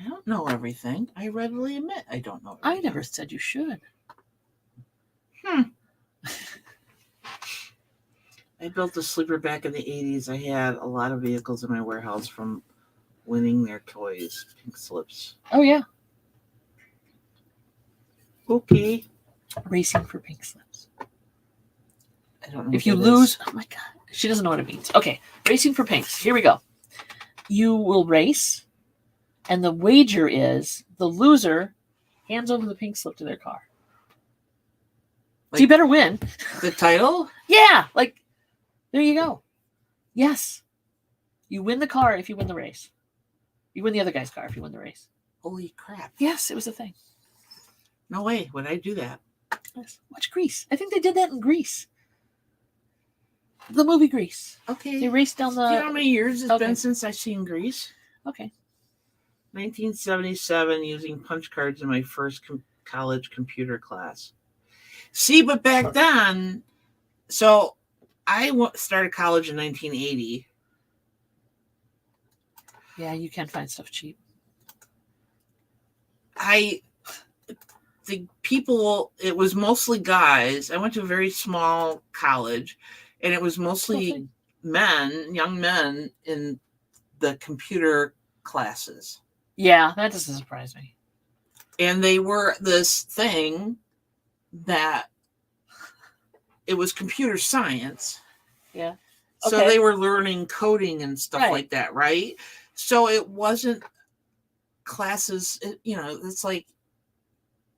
I don't know everything. I readily admit I don't know everything. I never said you should. I built a sleeper back in the 80s. I had a lot of vehicles in my warehouse from winning their toys, pink slips. Oh, yeah. Okay. Racing for pink slips. I don't know. If you lose, oh my God. She doesn't know what it means. Okay. Racing for pinks. Here we go. You will race. And the wager is the loser hands over the pink slip to their car. So you better win. The title? Yeah. Like, there you go. Yes. You win the car if you win the race. You win the other guy's car if you win the race. Holy crap. Yes, it was a thing. No way. Would I do that? Yes. Watch Grease. I think they did that in Grease. The movie Grease. Okay. They raced down the... Do you know how many years it's been since I've seen Grease? Okay. 1977, using punch cards in my first college computer class. See, but back then, so I started college in 1980. Yeah, you can find stuff cheap. The people, it was mostly guys. I went to a very small college, and it was mostly men, young men in the computer classes. Yeah, that doesn't surprise me. And they were this thing that it was computer science. Yeah. So they were learning coding and stuff like that, right? So it wasn't classes, it's like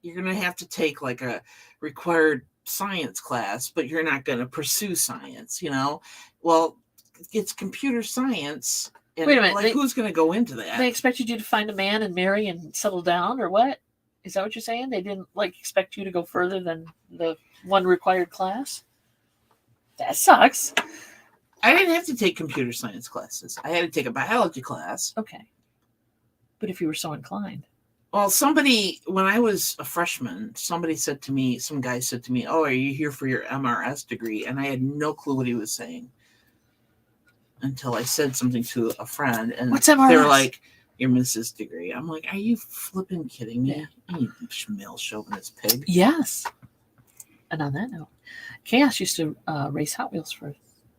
you're going to have to take like a required science class, but you're not going to pursue science, Well, it's computer science. And wait a minute. Like, who's going to go into that? They expected you to find a man and marry and settle down, or what? Is that what you're saying? They didn't expect you to go further than the one required class? That sucks. I didn't have to take computer science classes. I had to take a biology class. Okay. But if you were so inclined. Well, when I was a freshman, some guy said to me, "Oh, are you here for your MRS degree?" And I had no clue what he was saying until I said something to a friend, and what's MRS? They were like, "Your Mrs. degree." I'm like, "Are you flipping kidding me? Yeah. You male chauvinist pig." Yes. And on that note, Chaos used to race Hot Wheels for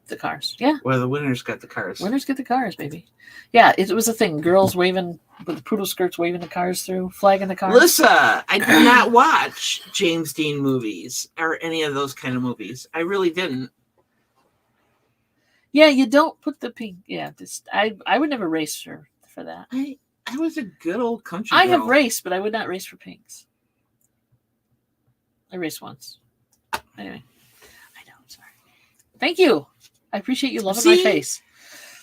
the cars. Yeah. Well, the winners got the cars. Winners get the cars, baby. Yeah, it was a thing. Girls waving with the poodle skirts, waving the cars through, flagging the cars. Lisa, I did not watch James Dean movies or any of those kind of movies. I really didn't. Yeah, you don't put the pink. Yeah, I would never race her for that. I was a good old country girl. I have raced, but I would not race for pinks. I raced once. Anyway, I know. I'm sorry. Thank you. I appreciate you loving my face.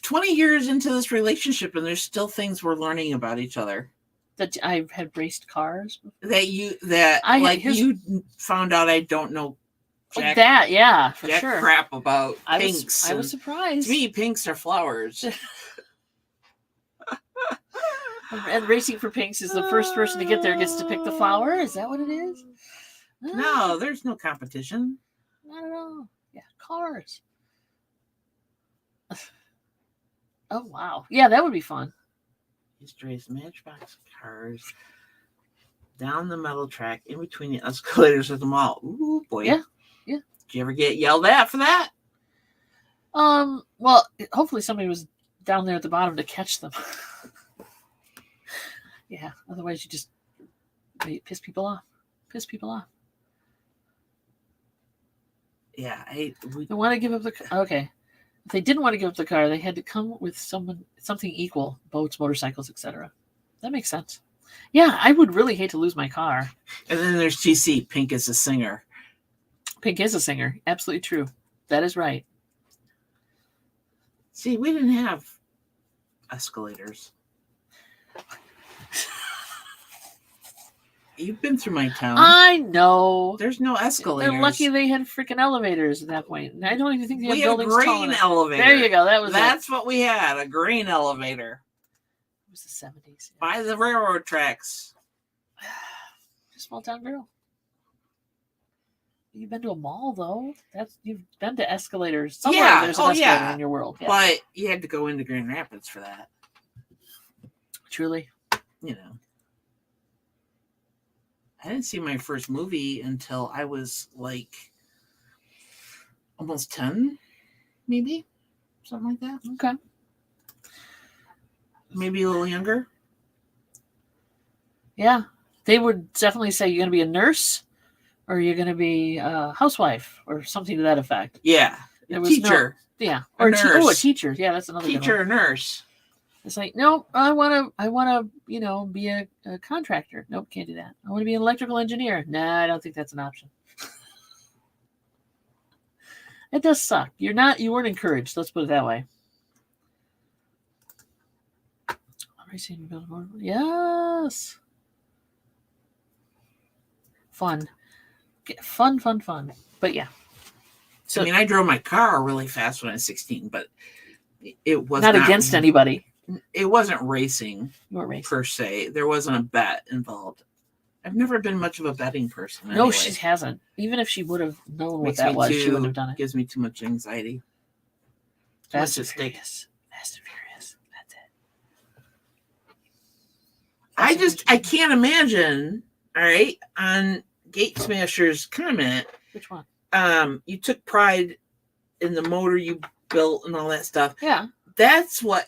20 years into this relationship, and there's still things we're learning about each other. That I had raced cars. You found out I don't know. For sure. Crap about pinks. I was surprised. To me, pinks are flowers. And racing for pinks is the first person to get there gets to pick the flower. Is that what it is? No, there's no competition. Not at all. Yeah, cars. Oh wow, yeah, that would be fun. Used to race Matchbox cars down the metal track in between the escalators at the mall. Ooh boy. Yeah. Did you ever get yelled at for that? Well, hopefully somebody was down there at the bottom to catch them. Yeah, otherwise you just piss people off. Yeah, they want to give up the okay. If they didn't want to give up the car, they had to come with something equal: boats, motorcycles, etc. That makes sense. Yeah, I would really hate to lose my car. And then there's TC. Pink is a singer. Pink is a singer. Absolutely true. That is right. See, we didn't have escalators. You've been through my town. I know. There's no escalators. They're lucky they had freaking elevators at that point. I don't even think they had buildings tall enough. We had a grain elevator. There you go. That's what we had, a grain elevator. It was the 70s. By the railroad tracks. Small town girl. You've been to a mall, though. You've been to escalators. Somewhere there's an escalator in your world. Yeah. But you had to go into Grand Rapids for that. Truly. You know. I didn't see my first movie until I was like almost 10, maybe. Something like that. Okay. Maybe a little younger. Yeah. They would definitely say you're going to be a nurse or you're going to be a housewife or something to that effect. Yeah. A teacher. Or a nurse. A teacher. Yeah, that's another teacher or nurse. It's like, no, I want to, be a contractor. Nope, can't do that. I want to be an electrical engineer. Nah, I don't think that's an option. It does suck. You weren't encouraged. Let's put it that way. Yes. Fun. But yeah. So, I drove my car really fast when I was 16, but it was not against anybody. It wasn't racing, racing per se. There wasn't a bet involved. I've never been much of a betting person. No, anyway. She hasn't. Even if she would have known what that was, she wouldn't have done it. Gives me too much anxiety. Fast and Furious. That's it. I can't imagine. All right, on Gate Smasher's comment. Which one? You took pride in the motor you built and all that stuff. Yeah, that's what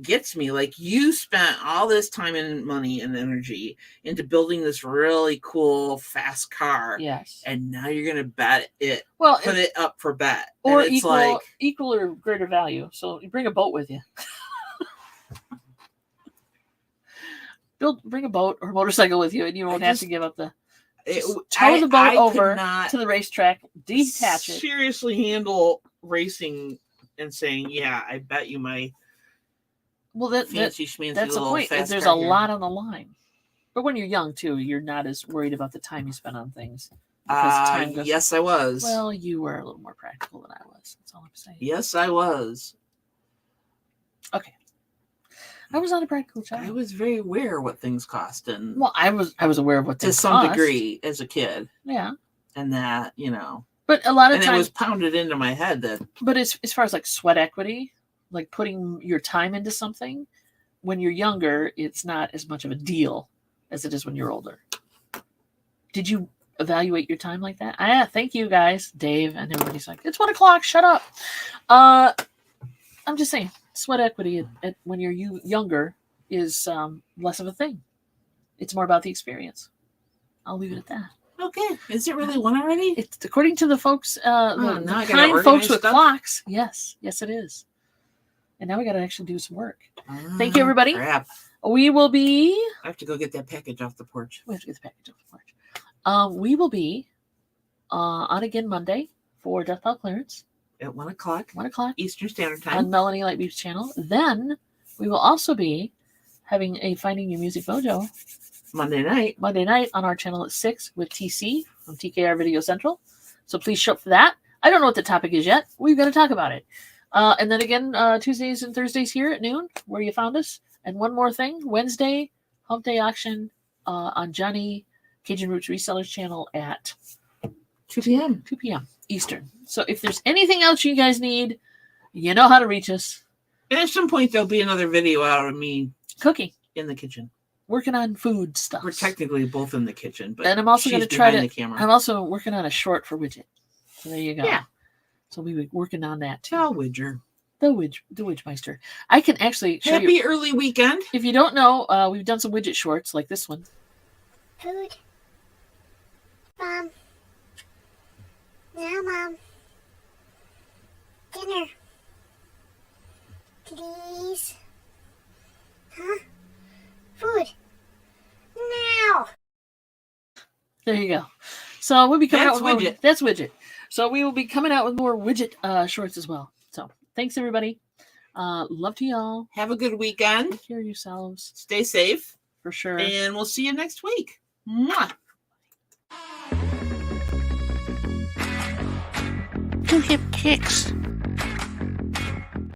gets me. Like, you spent all this time and money and energy into building this really cool fast car. Yes. And now you're gonna bet it. Well, put it up for bet. Or it's equal or greater value. So you bring a boat with you. Bring a boat or a motorcycle with you, and you won't have to give up the. Tow the boat over to the racetrack, detach it. Seriously, handle racing and saying, "Yeah, I bet you my." Well, that's the point. There's a lot on the line. But when you're young too, you're not as worried about the time you spend on things. Yes, I was. Well, you were a little more practical than I was. That's all I'm saying. Yes, I was. Okay. I was not a practical child. I was very aware of what things cost, and well, I was aware of what things to some cost. degree as a kid. Yeah, and that but a lot of and times it was pounded into my head that. But as far as like sweat equity, like putting your time into something, when you're younger, it's not as much of a deal as it is when you're older. Did you evaluate your time like that? Thank you guys, Dave, and everybody's like, it's 1 o'clock. Shut up. I'm just saying, sweat equity when you're younger is less of a thing. It's more about the experience. I'll leave it at that. Okay, is it really 1 already? It's according to the folks, the kind folks with stuff? clocks. Yes, it is. And now we got to actually do some work. Thank you, everybody. Crap. We will be. I have to go get that package off the porch. We have to get the package off the porch. We will be on again Monday for Death Bell Clearance at 1 o'clock. 1 o'clock Eastern Standard Time on Melanie Lightbeef's channel. Then we will also be having a Finding Your Music Mojo Monday night on our channel at 6 with TC from TKR Video Central. So please show up for that. I don't know what the topic is yet. We've got to talk about it. And then again, Tuesdays and Thursdays here at noon, where you found us. And one more thing, Wednesday, Hump Day Auction on Johnny Cajun Roots Resellers channel at 2 p.m. 2 p.m. Eastern. So if there's anything else you guys need, you know how to reach us. And at some point, there'll be another video out of me cooking in the kitchen. Working on food stuff. We're technically both in the kitchen, but and I'm also going to try to. I'm also working on a short for Widget. So there you go. Yeah. So we were working on that too. Oh, Widger. The Widgemeister. I can actually show Happy you, early weekend. If you don't know, we've done some widget shorts like this one. Food. Mom. Now, Mom. Dinner. Please. Huh? Food. Now. There you go. So we'll be coming out with Widget. more. That's Widget. So we will be coming out with more widget shorts as well. So thanks, everybody. Love to y'all. Have a good weekend. Take care of yourselves. Stay safe. For sure. And we'll see you next week. Mwah. Do hip kicks.